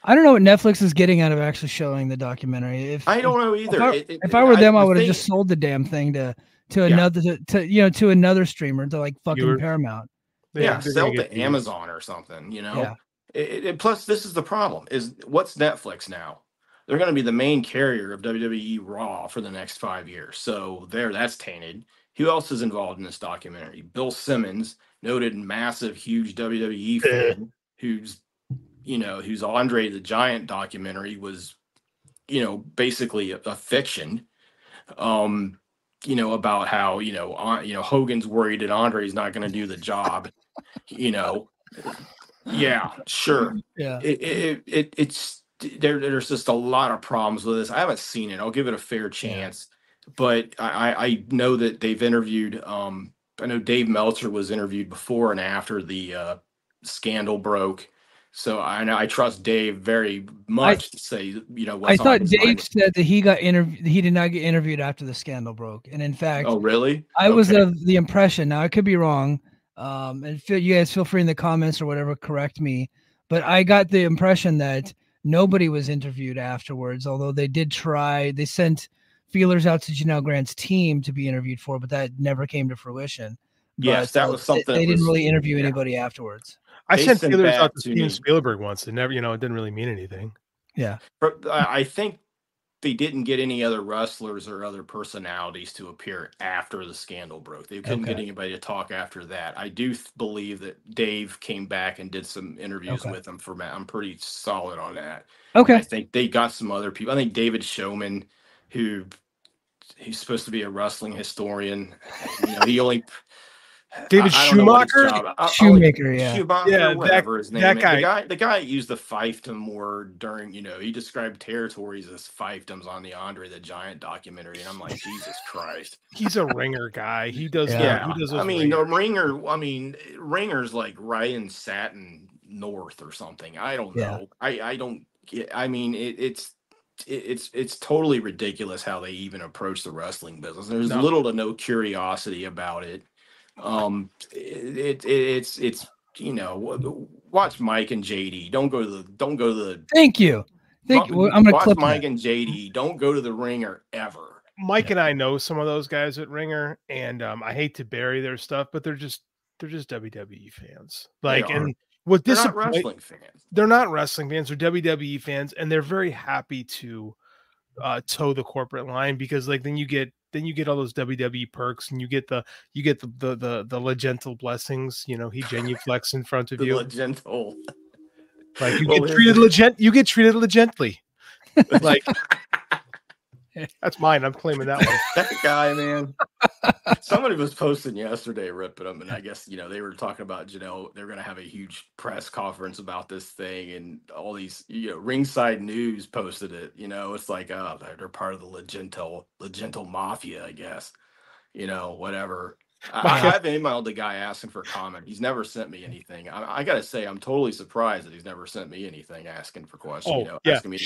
I don't know what Netflix is getting out of actually showing the documentary. I don't know either. If I were them, I would have just sold the damn thing to another streamer, to like fucking Paramount. Yeah, sell to Amazon or something, you know. Yeah. Plus, this is the problem: is what's Netflix now? They're going to be the main carrier of WWE Raw for the next 5 years. So that's tainted. Who else is involved in this documentary? Bill Simmons, noted massive, huge WWE fan, whose Andre the Giant documentary was, basically a fiction. About how, Hogan's worried that Andre's not going to do the job, Yeah, sure. Yeah. It's there's just a lot of problems with this. I haven't seen it. I'll give it a fair chance. But I know that they've interviewed, I know Dave Meltzer was interviewed before and after the scandal broke. So I trust Dave very much to say, what's I thought Dave said that he did not get interviewed after the scandal broke. And in fact, oh really? I was of the impression, now I could be wrong. And you guys feel free in the comments or whatever, correct me. But I got the impression that nobody was interviewed afterwards, although they did try. They sent feelers out to Janel Grant's team to be interviewed for, but that never came to fruition. Yes, that was something. They didn't really interview anybody afterwards. I sent feelers out to Steven Spielberg once. It never, it didn't really mean anything. Yeah. But I think they didn't get any other wrestlers or other personalities to appear after the scandal broke. They couldn't get anybody to talk after that. I do believe that Dave came back and did some interviews with them for Matt. I'm pretty solid on that. Okay. I think they got some other people. I think David Showman, he's supposed to be a wrestling historian. He only David Schumacher, whatever his name. The guy used the fiefdom word during. He described territories as fiefdoms on the Andre the Giant documentary, and I'm like, Jesus Christ. He's a ringer guy. He does. Yeah. He does. I mean, the ringer. I mean, ringer's like Ryan Satin North or something. I don't know. I don't get. I mean, it's totally ridiculous how they even approach the wrestling business. There's little to no curiosity about it. It's watch Mike and JD. Don't go to the. Thank you. Well, I'm gonna watch clip Mike that. and JD. Don't go to the Ringer ever. Mike and I know some of those guys at Ringer, and I hate to bury their stuff, but they're just WWE fans. And what they're not wrestling fans. They're not wrestling fans. They're WWE fans, and they're very happy to toe the corporate line because then you get all those WWE perks, and you get the legental blessings. He genuflex in front of you. Legental. Like you get treated legently. Like that's mine. I'm claiming that one. That guy, man. Somebody was posting yesterday ripping them, and I guess they were talking about Janel. They're going to have a huge press conference about this thing, and all these Ringside News posted it. It's like they're part of the Legental Mafia, I guess. Whatever. I've emailed the guy asking for comment. He's never sent me anything. I got to say, I'm totally surprised that he's never sent me anything asking for questions. Asking me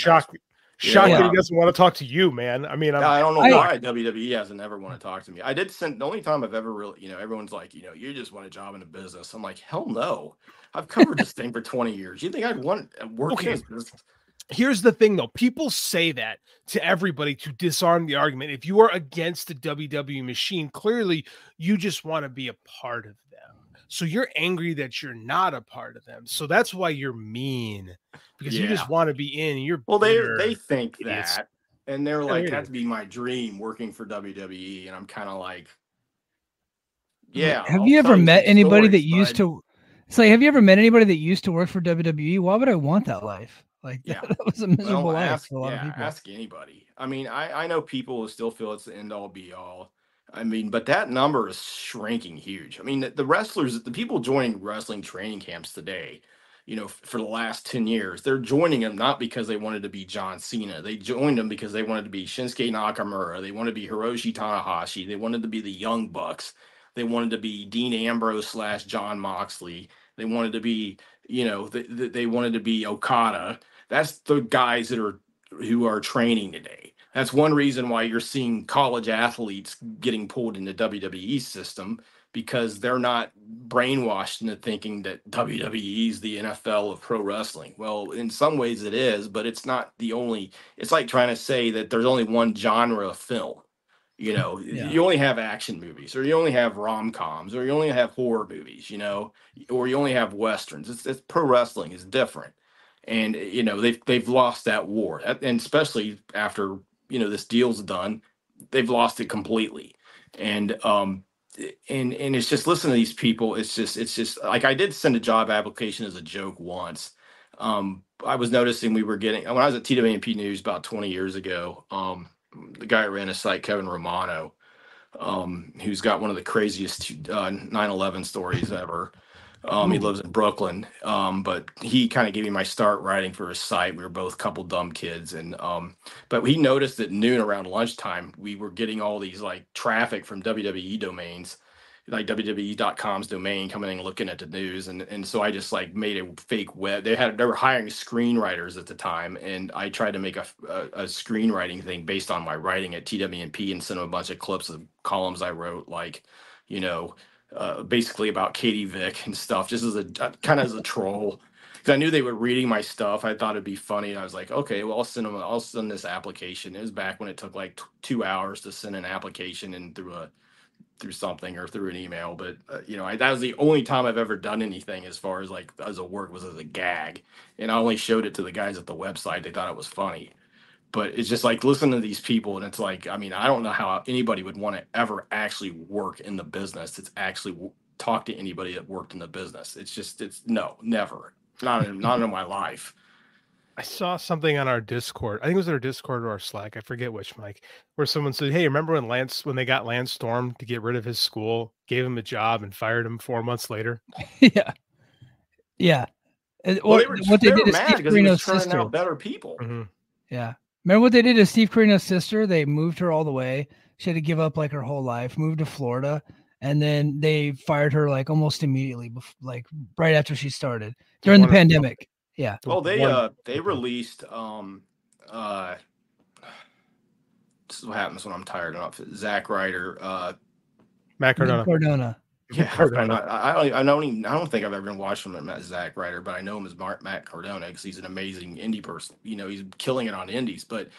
Shocking that he doesn't want to talk to you, man. I mean, I don't know why WWE hasn't ever want to talk to me. I did send the only time I've ever really, everyone's like, you just want a job in a business. I'm like, hell no. I've covered this thing for 20 years. You think I'd want to work in this business? Here's the thing, though. People say that to everybody to disarm the argument. If you are against the WWE machine, clearly you just want to be a part of them. So you're angry that you're not a part of them. So that's why you're mean, because you just want to be in. And you're they think that, and they're like, that'd be my dream, working for WWE. And I'm kind of like, yeah. Have you ever met anybody that used to? It's like, have you ever met anybody that used to work for WWE? Why would I want that life? Like, that was a miserable life for a lot of people. Ask anybody. I mean, I know people who still feel it's the end all be all. I mean, but that number is shrinking huge. I mean, the wrestlers, the people joining wrestling training camps today, for the last 10 years, they're joining them not because they wanted to be John Cena. They joined them because they wanted to be Shinsuke Nakamura. They wanted to be Hiroshi Tanahashi. They wanted to be the Young Bucks. They wanted to be Dean Ambrose / John Moxley. They wanted to be, they wanted to be Okada. That's the guys who are training today. That's one reason why you're seeing college athletes getting pulled in the WWE system, because they're not brainwashed into thinking that WWE is the NFL of pro wrestling. Well, in some ways it is, but it's not the only. It's like trying to say that there's only one genre of film. You know, you only have action movies, or you only have rom-coms, or you only have horror movies, you know, or you only have westerns. It's pro wrestling is different, and you know they've lost that war, and especially after this deal's done, they've lost it completely, and it's just listen to these people. It's just like I did send a job application as a joke once. I was noticing we were getting when I was at TWMP News about 20 years ago. The guy who ran a site, Kevin Romano, who's got one of the craziest 9/11 stories ever. He lives in Brooklyn, but he kind of gave me my start writing for his site. We were both a couple dumb kids, and but he noticed at noon around lunchtime we were getting all these like traffic from WWE domains, like WWE.com's domain coming in and looking at the news, and so I just like made a fake web. They were hiring screenwriters at the time, and I tried to make a screenwriting thing based on my writing at TWMP and sent them a bunch of clips of columns I wrote, like basically about Katie Vick and stuff, just as a kind of as a troll. Because I knew they were reading my stuff. I thought it'd be funny. And I was like, okay, well, I'll send this application. It was back when it took like 2 hours to send an application and through something or through an email. But that was the only time I've ever done anything as far as like as a work was as a gag. And I only showed it to the guys at the website. They thought it was funny. But it's just like, listen to these people, and it's like, I mean, I don't know how anybody would want to ever actually work in the business. It's actually talk to anybody that worked in the business. It's no, never, not in my life. I saw something on our Discord. I think it was our Discord or our Slack. I forget which, Mike, where someone said, "Hey, remember when they got Lance Storm to get rid of his school, gave him a job, and fired him 4 months later?" Yeah. Well, what they did is Steve Carino's sister. Out better people. Mm-hmm. Yeah. Remember what they did to Steve Carino's sister? They moved her all the way. She had to give up like her whole life, moved to Florida, and then they fired her like almost immediately, like right after she started during the pandemic. Yeah. Well, they released this is what happens when I'm tired enough. Zack Ryder, Matt Cardona. Yeah, I don't think I've ever watched him at Zack Ryder, but I know him as Matt Cardona because he's an amazing indie person. He's killing it on indies. But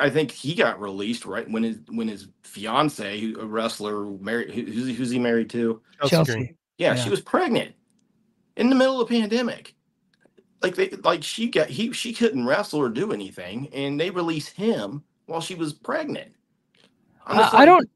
I think he got released right when his fiance, a wrestler, married. Who's he married to? Chelsea. Yeah, she was pregnant in the middle of the pandemic. She couldn't wrestle or do anything, and they released him while she was pregnant. I don't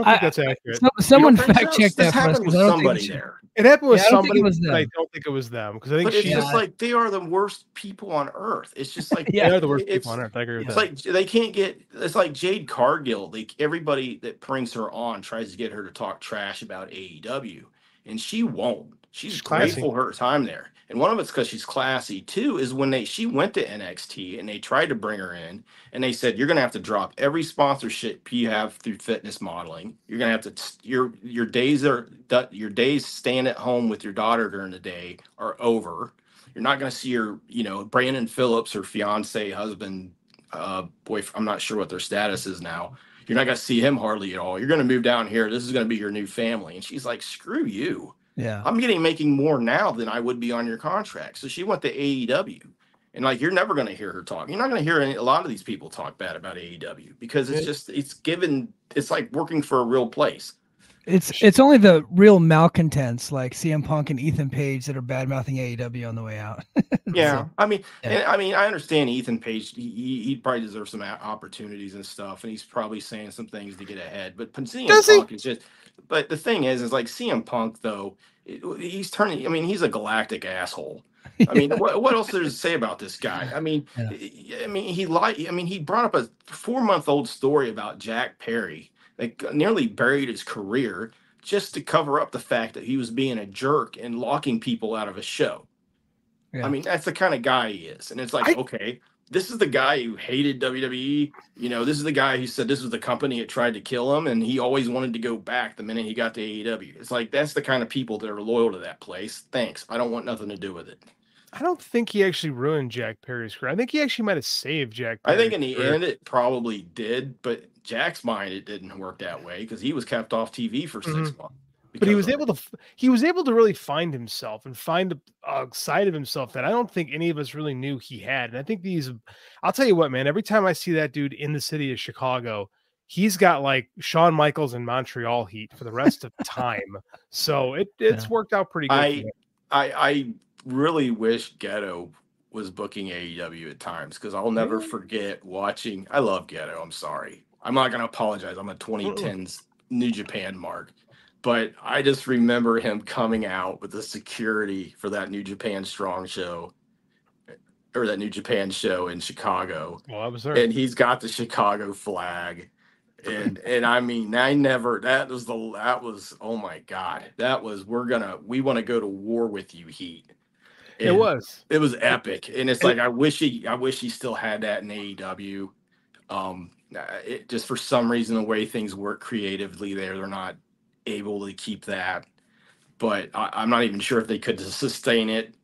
think that's accurate. Someone fact checked that for us. With somebody there. It happened with somebody, but I don't think it was them because I think it's just like they are the worst people on earth. It's just like they are the worst people on earth. I agree with that. It's like they can't get. It's like Jade Cargill. Everybody that brings her on tries to get her to talk trash about AEW, and she won't. She's grateful her time there. And one of it's because she's classy. Two is when she went to NXT and they tried to bring her in and they said, you're going to have to drop every sponsorship you have through fitness modeling. You're going to have to, your days staying at home with your daughter during the day are over. You're not going to see your, Brandon Phillips, her fiance, husband, boyfriend. I'm not sure what their status is now. You're not going to see him hardly at all. You're going to move down here. This is going to be your new family. And she's like, screw you. Yeah, I'm making more now than I would be on your contract. So she went to AEW, and like you're never going to hear her talk. You're not going to hear a lot of these people talk bad about AEW because it's like working for a real place. It's only the real malcontents like CM Punk and Ethan Page that are bad mouthing AEW on the way out. Yeah, so, I understand Ethan Page. He probably deserves some opportunities and stuff, and he's probably saying some things to get ahead. But CM Punk is just. But the thing is like CM Punk though, he's turning. I mean, he's a galactic asshole. I mean, what else there is to say about this guy? I mean, he lied. I mean, he brought up a 4-month-old story about Jack Perry. Like nearly buried his career just to cover up the fact that he was being a jerk and locking people out of a show. Yeah. I mean, that's the kind of guy he is. And it's like, okay, this is the guy who hated WWE. This is the guy who said this was the company that tried to kill him. And he always wanted to go back the minute he got to AEW. It's like, that's the kind of people that are loyal to that place. Thanks. I don't want nothing to do with it. I don't think he actually ruined Jack Perry's career. I think he actually might have saved Jack Perry. I think in the end it probably did, but Jack's mind, it didn't work that way because he was kept off TV for 6 months. But he was able to really find himself and find a side of himself that I don't think any of us really knew he had. And I think I'll tell you what, man, every time I see that dude in the city of Chicago, he's got like Shawn Michaels in Montreal heat for the rest of time. So it's worked out pretty good. I really wish Ghetto was booking AEW at times, because I'll never forget watching. I love Ghetto. I'm sorry. I'm not going to apologize. I'm a 2010s New Japan mark. But I just remember him coming out with the security for that New Japan Strong show, or that New Japan show in Chicago. Well, I was there. And he's got the Chicago flag. And I mean, that was, oh my God, we want to go to war with you heat. And it was epic. And it's like, I wish he still had that in AEW. It just, for some reason, the way things work creatively there, they're not able to keep that. But I'm not even sure if they could sustain it.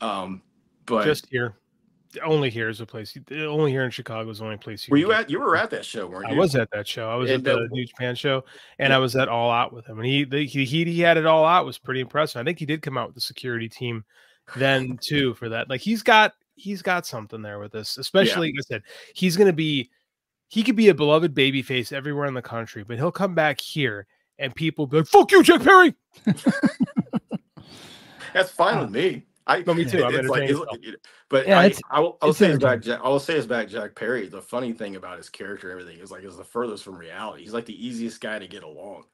But just here. Only here is a place. Only here in Chicago is the only place. You were at that show, weren't you? I was at that show. I was at the New Japan show, and I was at All Out with him. And he had it all out. It was pretty impressive. I think he did come out with the security team then too for that. Like he's got something there with this. Especially, like I said, he could be a beloved babyface everywhere in the country, but he'll come back here and people be like, "Fuck you, Jack Perry." That's fine with me. Me too. I will say his back Jack Perry. The funny thing about his character and everything is the furthest from reality. He's like the easiest guy to get along.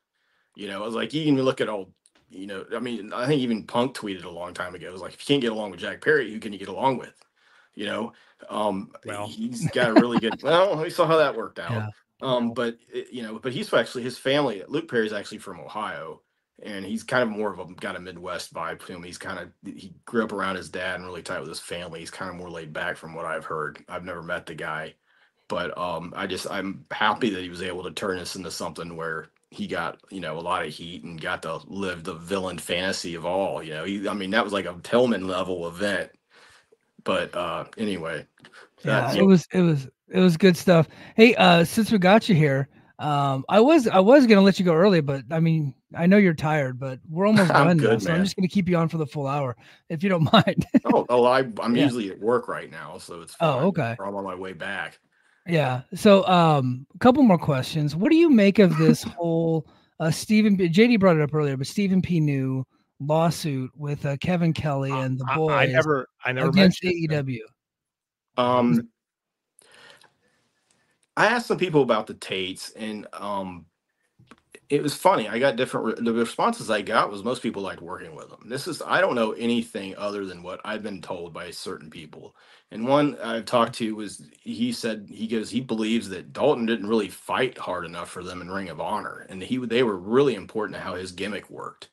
You know, it's like you can look at old, I mean, I think even Punk tweeted a long time ago. It was like, if you can't get along with Jack Perry, who can you get along with? He's got a really good. Well, we saw how that worked out. Yeah. But he's actually, his family. Luke Perry's actually from Ohio. And he's kind of more of got a Midwest vibe to him. He grew up around his dad and really tight with his family. He's kind of more laid back from what I've heard. I've never met the guy, but I'm happy that he was able to turn this into something where he got, a lot of heat and got to live the villain fantasy of all, that was like a Tillman level event, but anyway. It was good stuff. Hey, since we got you here, I was gonna let you go early, but I mean, I know you're tired, but we're almost done now, so I'm just gonna keep you on for the full hour if you don't mind. I'm usually at work right now, so it's fine. Oh, okay. I'm on my way back. Yeah. So, a couple more questions. What do you make of this whole JD brought it up earlier, but Stephen P. New lawsuit with Kevin Kelly and the boys? I never against AEW. I asked some people about the Tates, and it was funny. I got the responses I got was most people liked working with them. I don't know anything other than what I've been told by certain people. And one I've talked to he said he believes that Dalton didn't really fight hard enough for them in Ring of Honor, and they were really important to how his gimmick worked.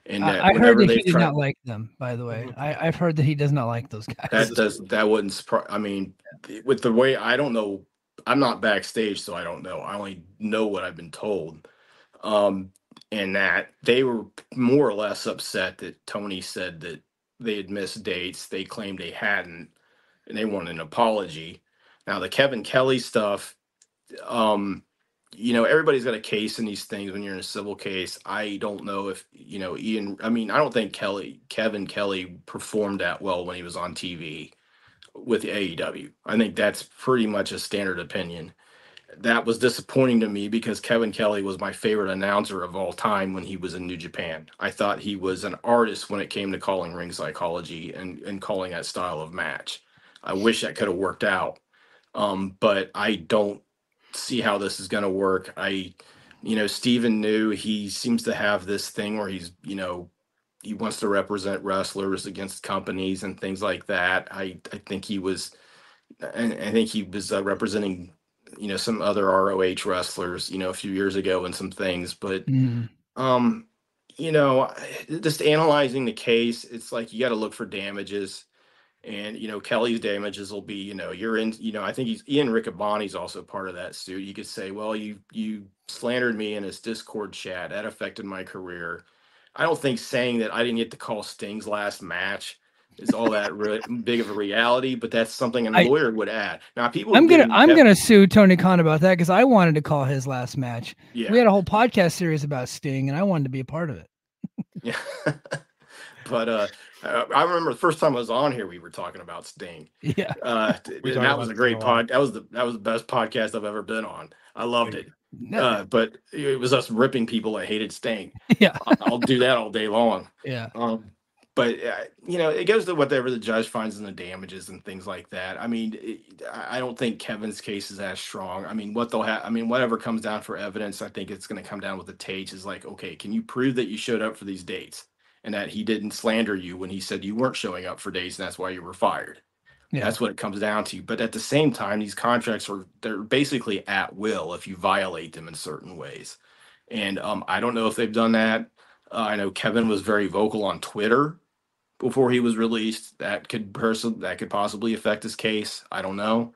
And I heard that he did not like them, by the way. I've heard that he does not like those guys. That wouldn't surprise. I mean, with the way, I don't know. I'm not backstage, so I don't know. I only know what I've been told. And that they were more or less upset that Tony said that they had missed dates. They claimed they hadn't, and they wanted an apology. Now, the Kevin Kelly stuff, everybody's got a case in these things when you're in a civil case. I don't know if, I don't think Kevin Kelly performed that well when he was on TV with the AEW. I think that's pretty much a standard opinion. That was disappointing to me because Kevin Kelly was my favorite announcer of all time when he was in New Japan. I thought he was an artist when it came to calling ring psychology and calling that style of match. I wish that could have worked out. But I don't see how this is going to work. Steven knew he seems to have this thing where he's, he wants to represent wrestlers against companies and things like that. I think he was representing, some other ROH wrestlers, a few years ago and some things, but, just analyzing the case, it's like, you got to look for damages, and, Kelly's damages will be, you're in, I think Ian Riccaboni's also part of that suit. You could say, well, you slandered me in his Discord chat. That affected my career. I don't think saying that I didn't get to call Sting's last match is all that big of a reality, but that's something a lawyer would add. Now, I'm gonna sue Tony Khan about that because I wanted to call his last match. Yeah. We had a whole podcast series about Sting, and I wanted to be a part of it. Yeah. But I remember the first time I was on here, we were talking about Sting. Yeah. We And talk that was about a great Sting a lot. pod. That was the best podcast I've ever been on. I loved it. No. But it was us ripping people that hated Sting. Yeah. I'll do that all day long. Yeah. But it goes to whatever the judge finds in the damages and things like that. I mean, I don't think Kevin's case is as strong. I mean, what they'll have, I mean, whatever comes down for evidence, I think it's going to come down with the Tates is like, okay, can you prove that you showed up for these dates and that he didn't slander you when he said you weren't showing up for dates and that's why you were fired? Yeah. That's what it comes down to. But at the same time, these contracts they're basically at will if you violate them in certain ways. And I don't know if they've done that. I know Kevin was very vocal on Twitter before he was released. That could possibly affect his case. I don't know.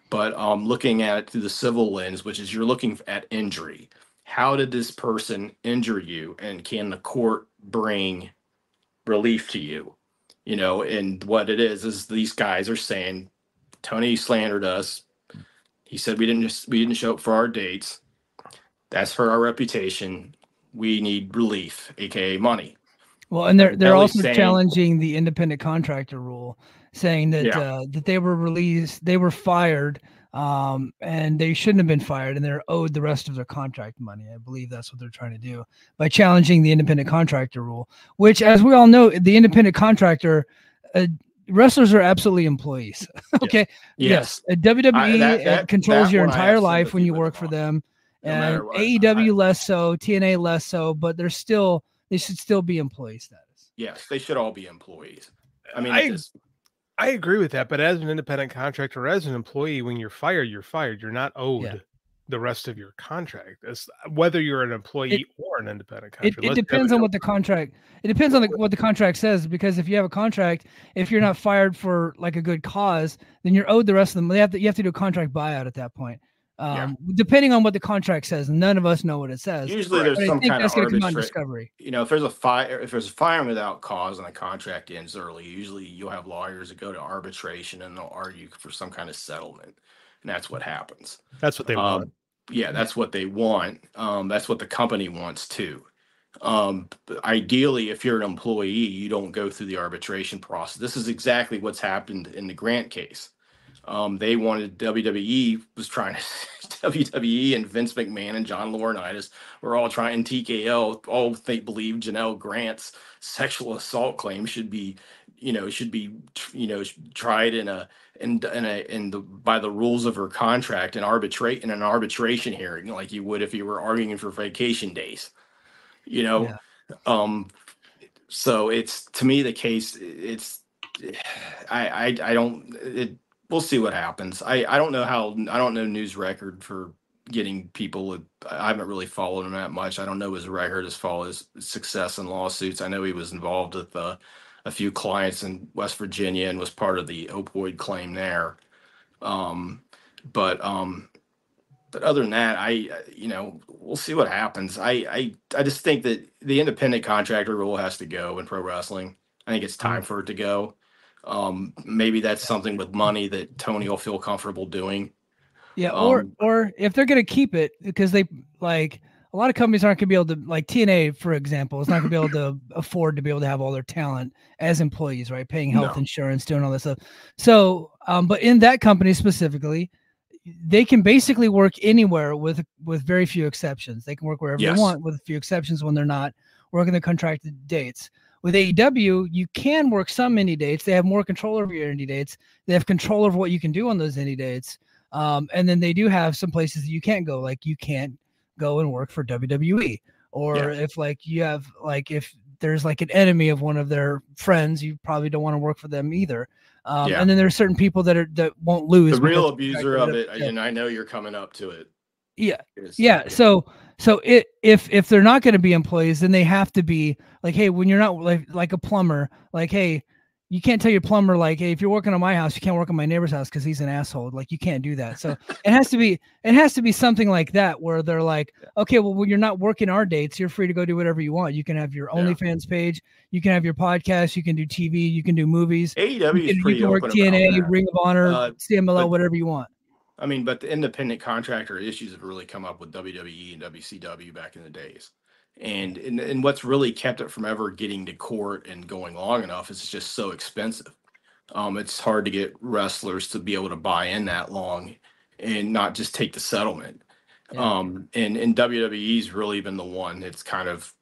But looking at it through the civil lens, which is you're looking at injury. How did this person injure you? And can the court bring relief to you? And what it is these guys are saying, Tony slandered us. He said we didn't show up for our dates. That's for our reputation. We need relief, aka money. Well, and they're also saying, challenging the independent contractor rule, saying that that they were released, they were fired, and they shouldn't have been fired, and they're owed the rest of their contract money. I believe that's what they're trying to do by challenging the independent contractor rule, which, as we all know, the independent contractor wrestlers are absolutely employees. Okay. Yes. WWE controls your entire life when you work for them, and AEW less so, TNA less so, but they should still be employee status. Yes, they should all be employees. I mean, I agree with that, but as an independent contractor, as an employee, when you're fired, you're fired. You're not owed the rest of your contract, whether you're an employee or an independent contractor. It depends on what the contract. It depends on what the contract says, because if you have a contract, if you're not fired for like a good cause, then you're owed the rest of them. You have to do a contract buyout at that point. Depending on what the contract says, none of us know what it says. Usually there's some kind of discovery. If there's a firing without cause and the contract ends early, usually you'll have lawyers that go to arbitration and they'll argue for some kind of settlement, and that's what happens. That's what they want. Yeah, that's what they want. That's what the company wants too. Ideally, if you're an employee, you don't go through the arbitration process. This is exactly what's happened in the Grant case. They wanted WWE and Vince McMahon and John Laurinaitis were all trying TKO. They believe Janel Grant's sexual assault claim should be tried by the rules of her contract and in an arbitration hearing, like you would if you were arguing for vacation days. So it's, to me, the case. We'll see what happens. I don't know News record for getting people. I haven't really followed him that much. I don't know his record as far as success in lawsuits. I know he was involved with a few clients in West Virginia and was part of the opioid claim there. But other than that, we'll see what happens. I just think that the independent contractor rule has to go in pro wrestling. I think it's time for it to go. Maybe that's something with money that Tony will feel comfortable doing. Yeah. Or if they're going to keep it, because they like a lot of companies aren't going to be able to, like TNA, for example, is not going to be able to afford to be able to have all their talent as employees, right? Paying health insurance, doing all this stuff. So, but in that company specifically, they can basically work anywhere with very few exceptions. They can work wherever they want with a few exceptions when they're not working the contracted dates. With AEW, you can work some indie dates. They have more control over your indie dates. They have control over what you can do on those indie dates. And then they do have some places that you can't go. Like you can't go and work for WWE. Or if if there's like an enemy of one of their friends, you probably don't want to work for them either. And then there's certain people that won't lose. The real abuser of it, and I know you're coming up to it. Yeah. So if they're not going to be employees, then they have to be like, hey, when you're not like a plumber, like, hey, you can't tell your plumber, like, hey, if you're working on my house, you can't work on my neighbor's house because he's an asshole. Like, you can't do that. So it has to be something like that where they're like, okay, well, when you're not working our dates, you're free to go do whatever you want. You can have your OnlyFans page, you can have your podcast, you can do TV, you can do movies. AEW is pretty open. TNA, Ring of Honor, CMLL, whatever you want. I mean, but the independent contractor issues have really come up with WWE and WCW back in the days. And what's really kept it from ever getting to court and going long enough is it's just so expensive. It's hard to get wrestlers to be able to buy in that long and not just take the settlement. Yeah. And WWE's really been the one that's kind of,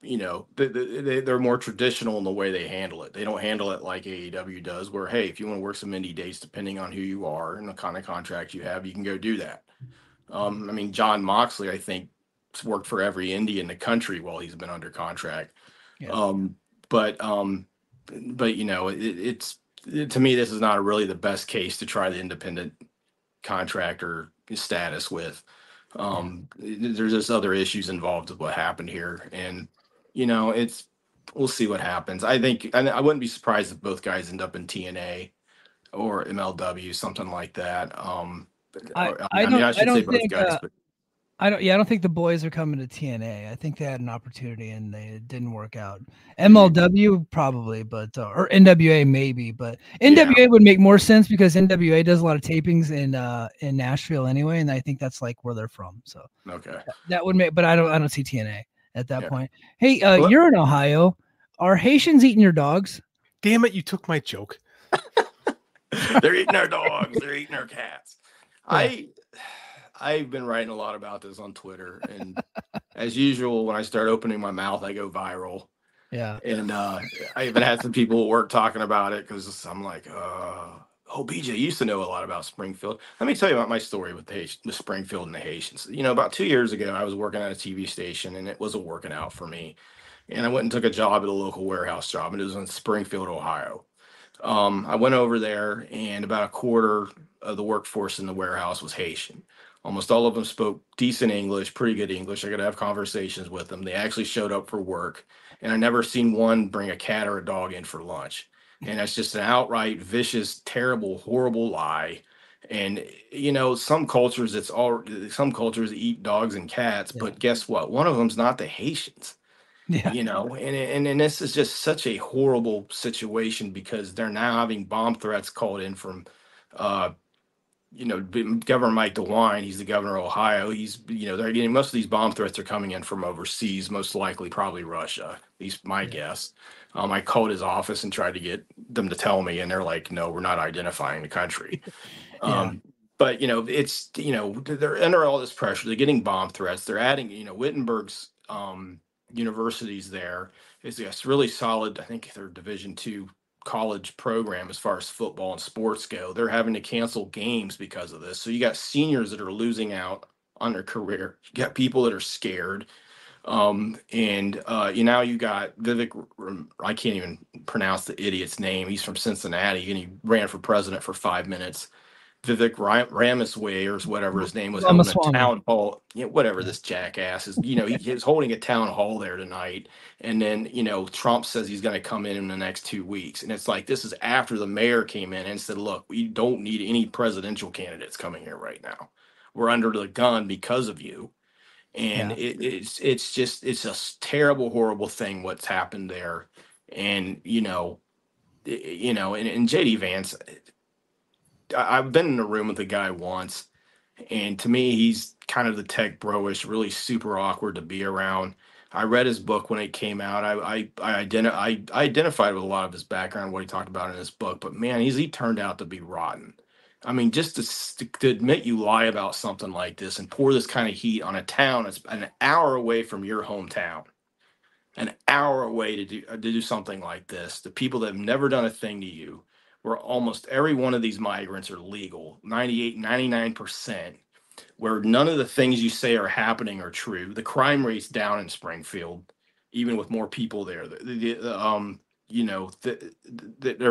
they're more traditional in the way they handle it. They don't handle it like AEW does, where, hey, if you want to work some indie dates, depending on who you are and the kind of contract you have, you can go do that. I mean, John Moxley, I think, has worked for every indie in the country while he's been under contract. Yeah. But to me, this is not really the best case to try the independent contractor status with. There's just other issues involved with what happened here, and we'll see what happens. I think I wouldn't be surprised if both guys end up in TNA or MLW, something like that. I should say both guys, but I don't think the boys are coming to TNA. I think they had an opportunity and it didn't work out. MLW probably, but or NWA maybe, but NWA would make more sense because NWA does a lot of tapings in Nashville anyway, and I think that's like where they're from. So okay, that would make. But I don't see TNA at that point. Hey, you're in Ohio. Are Haitians eating your dogs? Damn it! You took my joke. They're eating our dogs. They're eating our cats. Yeah. I've been writing a lot about this on Twitter, and as usual, when I start opening my mouth, I go viral. Yeah. And I even had some people at work talking about it because I'm like, BJ used to know a lot about Springfield. Let me tell you about my story with Springfield and the Haitians. About 2 years ago, I was working at a TV station, and it wasn't working out for me. And I went and took a job at a local warehouse job, and it was in Springfield, Ohio. I went over there, and about a quarter of the workforce in the warehouse was Haitian. Almost all of them spoke decent English, pretty good English. I could have conversations with them. They actually showed up for work, and I never seen one bring a cat or a dog in for lunch. And that's just an outright vicious, terrible, horrible lie. And some cultures eat dogs and cats, but guess what? One of them's not the Haitians. Yeah. And this is just such a horrible situation because they're now having bomb threats called in from Governor Mike DeWine. He's the governor of Ohio. They're getting most of these bomb threats are coming in from overseas, most likely probably Russia, at least my guess. I called his office and tried to get them to tell me, and they're like, no, we're not identifying the country. But it's they're under all this pressure. They're getting bomb threats. They're adding Wittenberg's universities there. It's really solid. I think they're Division II college program as far as football and sports go. They're having to cancel games because of this. So you got seniors that are losing out on their career. You got people that are scared. Now you got Vivek. I can't even pronounce the idiot's name. He's from Cincinnati and he ran for president for 5 minutes. Vivek Ramaswamy or whatever his name was, holding a town hall. Whatever this jackass is. He's holding a town hall there tonight. And then, Trump says he's going to come in the next 2 weeks. And it's like, this is after the mayor came in and said, look, we don't need any presidential candidates coming here right now. We're under the gun because of you. And it's a terrible, horrible thing what's happened there. And, and JD Vance, I've been in a room with the guy once, and to me, he's kind of the tech bro-ish, really super awkward to be around. I read his book when it came out. I identified with a lot of his background, what he talked about in his book, but man, he turned out to be rotten. I mean, just to admit you lie about something like this and pour this kind of heat on a town that's an hour away from your hometown, an hour away to do something like this, the people that have never done a thing to you, where almost every one of these migrants are legal, 98, 99%, where none of the things you say are happening are true. The crime rate's down in Springfield, even with more people there. They're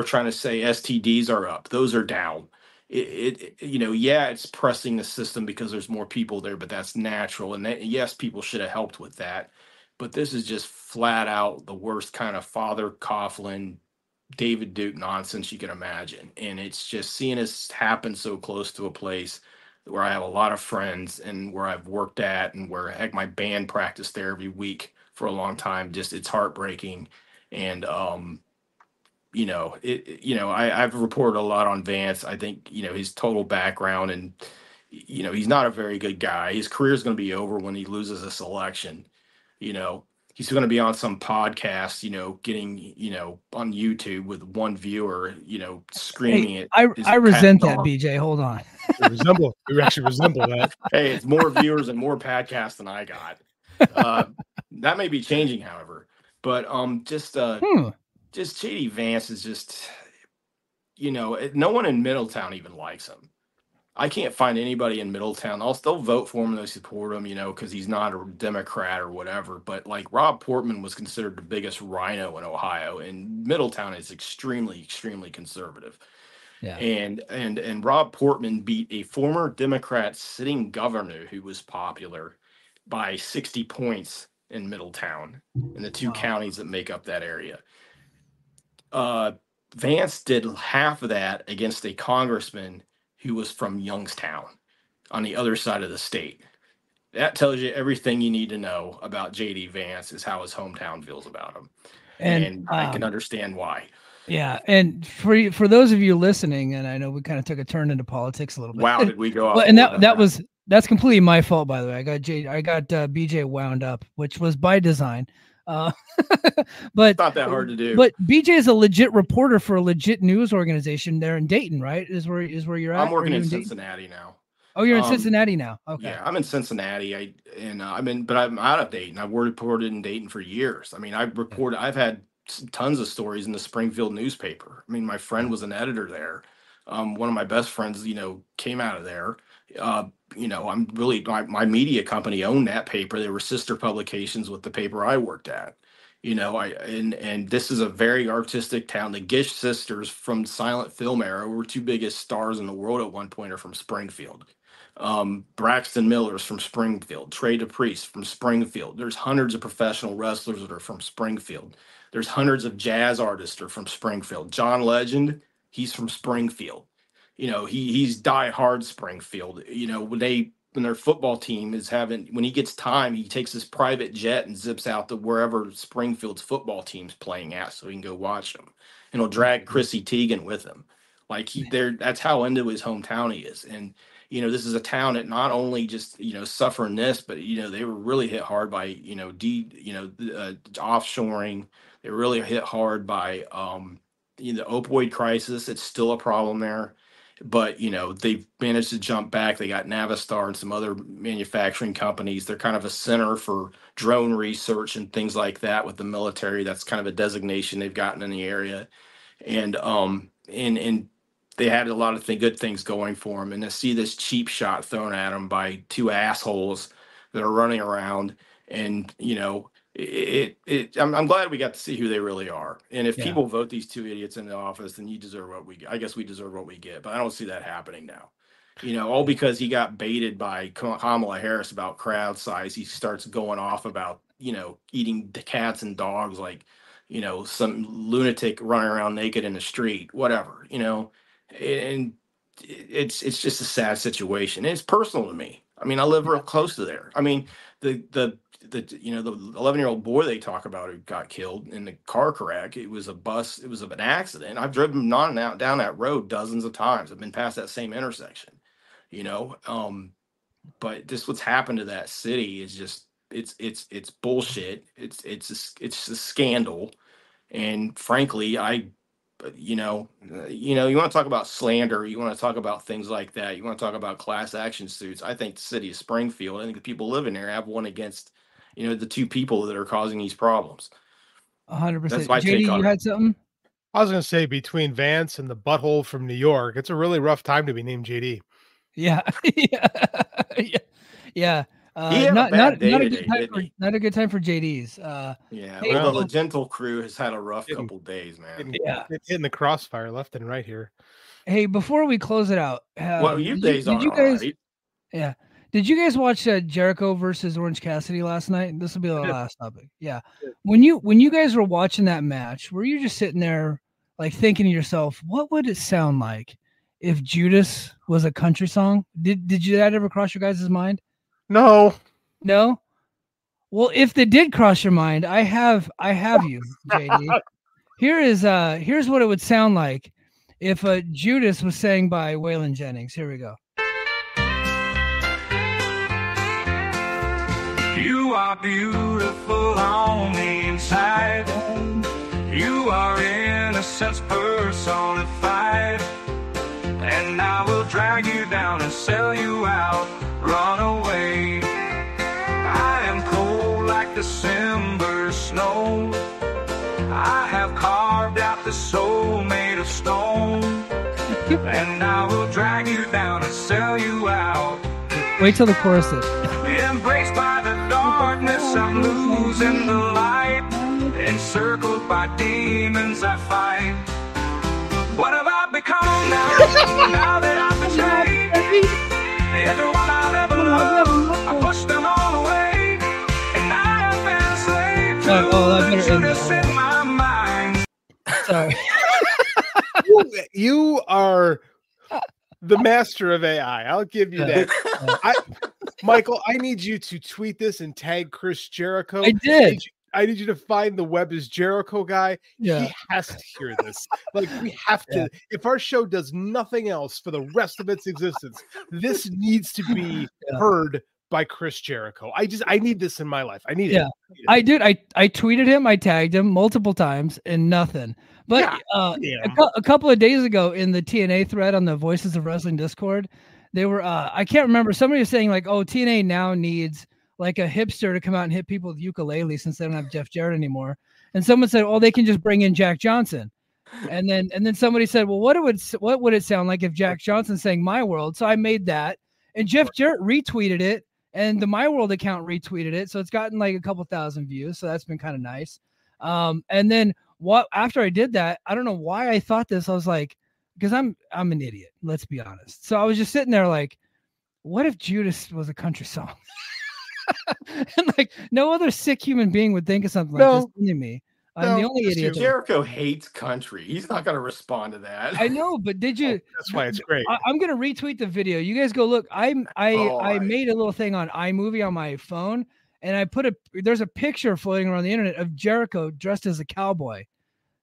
trying to say STDs are up. Those are down. It's pressing the system because there's more people there, but that's natural. And yes, people should have helped with that. But this is just flat out the worst kind of Father Coughlin, David Duke nonsense you can imagine. And it's just seeing this happen so close to a place where I have a lot of friends and where I've worked at and where heck my band practiced there every week for a long time. Just it's heartbreaking. And I've reported a lot on Vance. I think his total background and he's not a very good guy. His career is going to be over when he loses this election. You know, he's going to be on some podcast, getting, on YouTube with one viewer, screaming Hey, at I resent that, BJ. Hold on. We actually resemble that. Hey, it's more viewers and more podcasts than I got. That may be changing, however. But just JD Vance is just, no one in Middletown even likes him. I can't find anybody in Middletown. They'll vote for him and they support him, because he's not a Democrat or whatever. But like Rob Portman was considered the biggest rhino in Ohio, and Middletown is extremely, extremely conservative. Yeah. And Rob Portman beat a former Democrat sitting governor who was popular by 60 points in Middletown in the two counties that make up that area. Vance did half of that against a congressman who was from Youngstown on the other side of the state. That tells you everything you need to know about JD Vance, is how his hometown feels about him. And I can understand why. Yeah, and for those of you listening, and I know we kind of took a turn into politics a little bit. Wow, did we go off? Well, and that's completely my fault, by the way. I got BJ wound up, which was by design. But it's not that hard to do. But BJ is a legit reporter for a legit news organization there in Dayton, right? Is where you're at? I'm working in Cincinnati now. Oh, you're in Cincinnati now. Okay. Yeah, I'm in Cincinnati. But I'm out of Dayton. I've reported in Dayton for years. I mean, I've had tons of stories in the Springfield newspaper. I mean, my friend was an editor there. One of my best friends, came out of there. I'm really, my media company owned that paper. They were sister publications with the paper I worked at. And this is a very artistic town. The Gish sisters from silent film era were two biggest stars in the world at one point are from Springfield. Braxton Miller's from Springfield. Trey DePriest from Springfield. There's hundreds of professional wrestlers that are from Springfield. There's hundreds of jazz artists that are from Springfield. John Legend, he's from Springfield. He's die-hard Springfield. When their football team is when he gets time, he takes his private jet and zips out to wherever Springfield's football team's playing at so he can go watch them. And he'll drag Chrissy Teigen with him. That's how into his hometown he is. And, this is a town that not only just, suffering this, but, they were really hit hard by, offshoring. They were really hit hard by, the opioid crisis. It's still a problem there. But, they've managed to jump back. They got Navistar and some other manufacturing companies. They're kind of a center for drone research and things like that with the military. That's kind of a designation they've gotten in the area. And they had a lot of good things going for them. And to see this cheap shot thrown at them by two assholes that are running around and, I'm glad we got to see who they really are. And if people vote these two idiots into office, then you deserve what we get. I guess we deserve what we get, but I don't see that happening now. All because he got baited by Kamala Harris about crowd size. He starts going off about, eating cats and dogs like, some lunatic running around naked in the street, whatever, and it's just a sad situation. And it's personal to me. I mean, I live real close to there. I mean, the 11-year-old boy they talk about who got killed in the car crash, it was an accident. I've driven on and out down that road dozens of times. I've been past that same intersection, but just what's happened to that city is just, it's bullshit. It's a scandal. And frankly, you want to talk about slander. You want to talk about things like that. You want to talk about class action suits. I think the city of Springfield, I think the people living there have one against, the two people that are causing these problems. 100%. That's my JD, take on you it. had something? I was going to say, between Vance and the butthole from New York, it's a really rough time to be named JD. Yeah. Yeah. Not a good time for JDs. The Gentle crew has had a rough couple days, man. Hitting the crossfire left and right here. Hey, before we close it out, did you guys watch Jericho versus Orange Cassidy last night? This will be the last topic. Yeah. When you guys were watching that match, were you just sitting there like thinking to yourself, what would it sound like if Judas was a country song? Did that ever cross your guys' mind? No. Well, if they did cross your mind, I have you, JD. Here's what it would sound like if Judas was sang by Waylon Jennings. Here we go. You are beautiful on the inside. You are innocence personified. And I will drag you down and sell you out. Run away. I am cold like December snow. I have carved out the soul made of stone. And I will drag you down and sell you out. Wait till the chorus is. Embraced by the darkness, I'm losing the light. Encircled by demons I fight. What have I become now? Now that I've betrayed everyone I've ever loved, I pushed them all away. And I have been a slave to the Judas in my mind. Sorry. You are the master of AI. I'll give you that. Michael, I need you to tweet this and tag Chris Jericho. I did. I need you to find the Web is Jericho guy. Yeah. He has to hear this. Like, we have to. Yeah. If our show does nothing else for the rest of its existence, this needs to be heard by Chris Jericho. I need this in my life. I need it. I did. I tweeted him. I tagged him multiple times and nothing. But a couple of days ago in the TNA thread on the Voices of Wrestling Discord, they were I can't remember. Somebody was saying like, oh, TNA now needs like a hipster to come out and hit people with ukulele since they don't have Jeff Jarrett anymore. And someone said, oh, they can just bring in Jack Johnson. And then somebody said, well, what would it sound like if Jack Johnson sang My World? So I made that, and Jeff Jarrett retweeted it, and the My World account retweeted it. So it's gotten like a couple thousand views. So that's been kind of nice. And then after I did that, I don't know why I thought this. I was like, because I'm an idiot. Let's be honest. So I was just sitting there like, what if Judas was a country song? And like no other sick human being would think of something like this to me. I'm the only idiot. Jericho hates country. He's not going to respond to that. I know, but did you? That's why it's great. I'm going to retweet the video. You guys go look. I made a little thing on iMovie on my phone, and I there's a picture floating around the internet of Jericho dressed as a cowboy.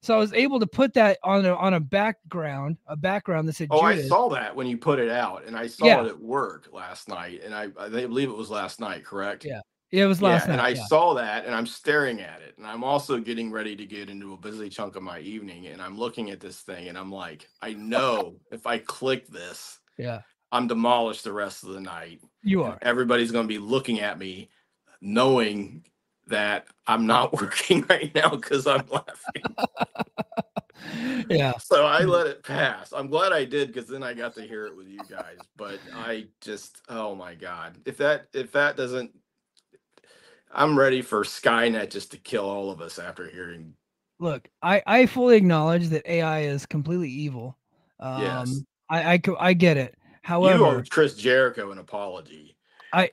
So I was able to put that on a background that said. Oh, Judas. I saw that when you put it out, and I saw it at work last night, and I believe it was last night, correct? Yeah, it was last night. And I saw that, and I'm staring at it, and I'm also getting ready to get into a busy chunk of my evening, and I'm looking at this thing, and I'm like, I know if I click this, I'm demolished the rest of the night. You are. Everybody's going to be looking at me, knowing that I'm not working right now because I'm laughing. Yeah. So I let it pass. I'm glad I did, because then I got to hear it with you guys. But I just, oh my God, if that doesn't, I'm ready for Skynet just to kill all of us after hearing. Look, I fully acknowledge that AI is completely evil. Yes. I get it. However, you owe Chris Jericho an apology.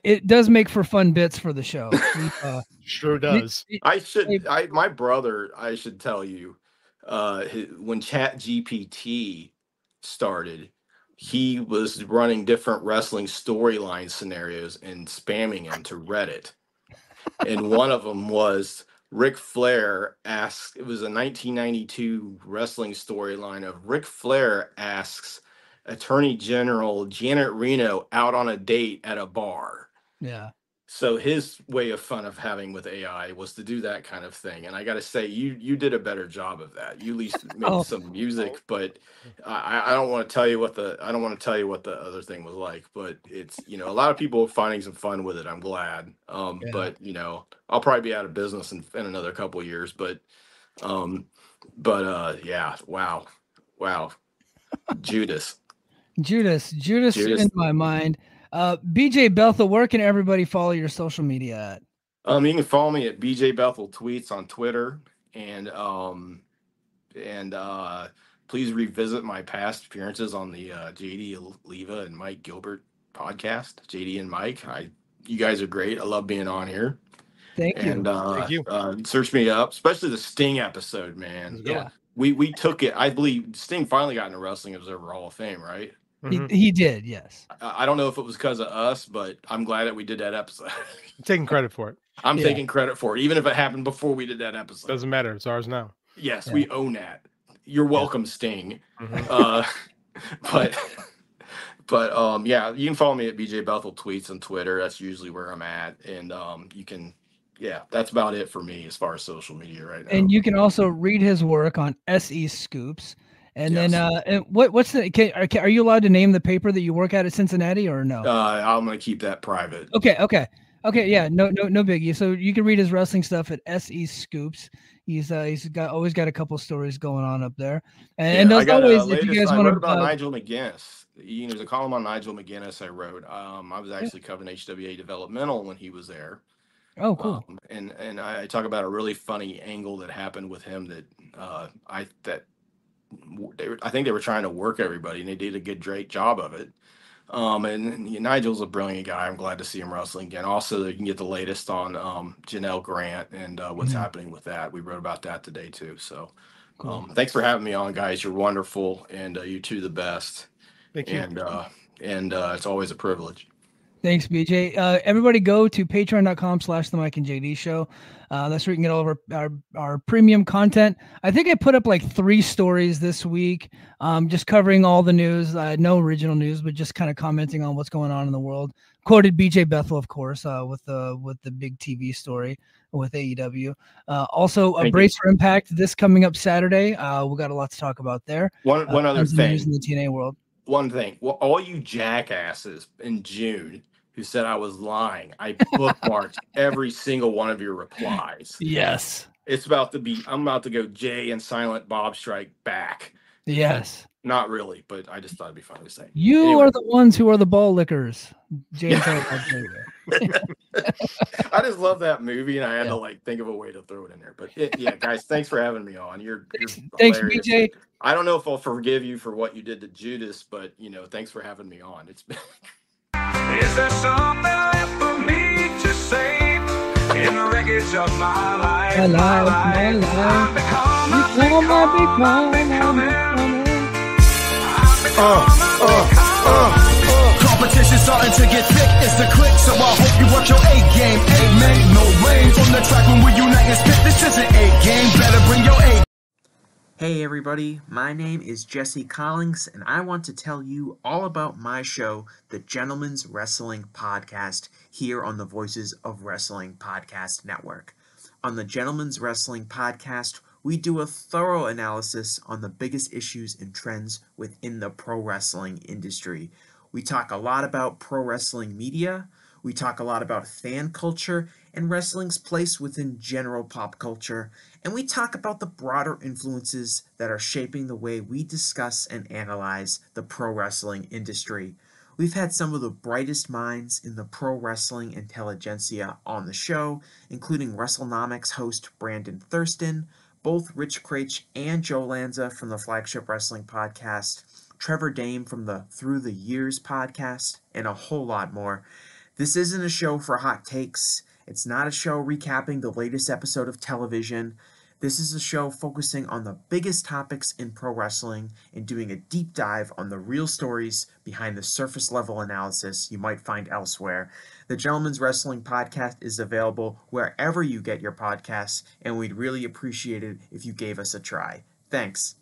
It does make for fun bits for the show. Sure does. My brother, I should tell you, when ChatGPT started, he was running different wrestling storyline scenarios and spamming them to Reddit. And one of them was Ric Flair asks, it was a 1992 wrestling storyline of Ric Flair asks Attorney General Janet Reno out on a date at a bar. Yeah. So his way of fun of having with AI was to do that kind of thing. And I got to say, you did a better job of that. You at least made some music, but I don't want to tell you what the other thing was like, but it's, a lot of people are finding some fun with it. I'm glad. But I'll probably be out of business in another couple of years, but yeah. Wow. Judas in my mind. BJ Bethel, where can everybody follow your social media at? You can follow me at BJ Bethel Tweets on Twitter, and please revisit my past appearances on the JD Leva and Mike Gilbert podcast. JD and Mike, you guys are great. I love being on here. Thank you. And Thank you. Search me up, especially the Sting episode, man. Yeah, we took it. I believe Sting finally got into Wrestling Observer Hall of Fame, right? He did, yes. I don't know if it was because of us, but I'm glad that we did that episode. I'm taking credit for it. I'm taking credit for it, even if it happened before we did that episode. Doesn't matter. It's ours now. Yes, we own that. You're welcome, Sting. But But yeah, you can follow me at BJ Bethel Tweets on Twitter. That's usually where I'm at. And you can, yeah, that's about it for me as far as social media right now. And you can also read his work on SE Scoops. And Yes. then and what's the are you allowed to name the paper that you work at Cincinnati or no? I'm gonna keep that private. Okay, yeah, no biggie. So you can read his wrestling stuff at SE Scoops. He's always got a couple stories going on up there. And Yeah, as always, if you guys want to about Nigel McGuinness, there's a column on Nigel McGuinness I wrote. I was actually covering HWA Developmental when he was there. Oh, cool. And I talk about a really funny angle that happened with him that I think they were trying to work everybody, and they did a great job of it. And Nigel's a brilliant guy. I'm glad to see him wrestling again. Also, you can get the latest on Janel Grant and what's happening with that. We wrote about that today too. So Cool. thanks for having me on, guys. You're wonderful, and you two the best. Thank you. And it's always a privilege. Thanks, BJ. Everybody go to patreon.com/the Mike and JD show. That's where you can get all of our premium content. I think I put up like 3 stories this week, just covering all the news. No original news, but just kind of commenting on what's going on in the world. Quoted BJ Bethel, of course, with the big TV story with AEW. Also, Brace for Impact this coming up Saturday. We got a lot to talk about there. One other thing news in the TNA world. One thing, well, all you jackasses in June who said I was lying, I bookmarked every single one of your replies. Yes. I'm about to go Jay and Silent Bob Strike back. Yes. Not really, but I just thought it'd be funny to say. You are the ones who are the ball lickers. Jay and Silent Bob I just love that movie, and I had to think of a way to throw it in there. But yeah, guys, thanks for having me on. You're thanks, hilarious. BJ. I don't know if I'll forgive you for what you did to Judas, but thanks for having me on. It's been. Is there something left for me to say in the wreckage of my life? My life. Competition starting to get thick, it's the click, so I hope you watch your A game. Amen. No rain from the track when we unite and spit. This isn't A game, better bring your A. Hey everybody, my name is Jesse Collins, and I want to tell you all about my show, the Gentleman's Wrestling Podcast, here on the Voices of Wrestling Podcast Network. On the Gentleman's Wrestling Podcast, we do a thorough analysis on the biggest issues and trends within the pro wrestling industry. We talk a lot about pro wrestling media, we talk a lot about fan culture and wrestling's place within general pop culture, and we talk about the broader influences that are shaping the way we discuss and analyze the pro wrestling industry. We've had some of the brightest minds in the pro wrestling intelligentsia on the show, including WrestleNomics host Brandon Thurston, both Rich Craich and Joe Lanza from the Flagship Wrestling Podcast, Trevor Dame from the Through the Years podcast, and a whole lot more. This isn't a show for hot takes. It's not a show recapping the latest episode of television. This is a show focusing on the biggest topics in pro wrestling and doing a deep dive on the real stories behind the surface level analysis you might find elsewhere. The Gentleman's Wrestling Podcast is available wherever you get your podcasts, and we'd really appreciate it if you gave us a try. Thanks.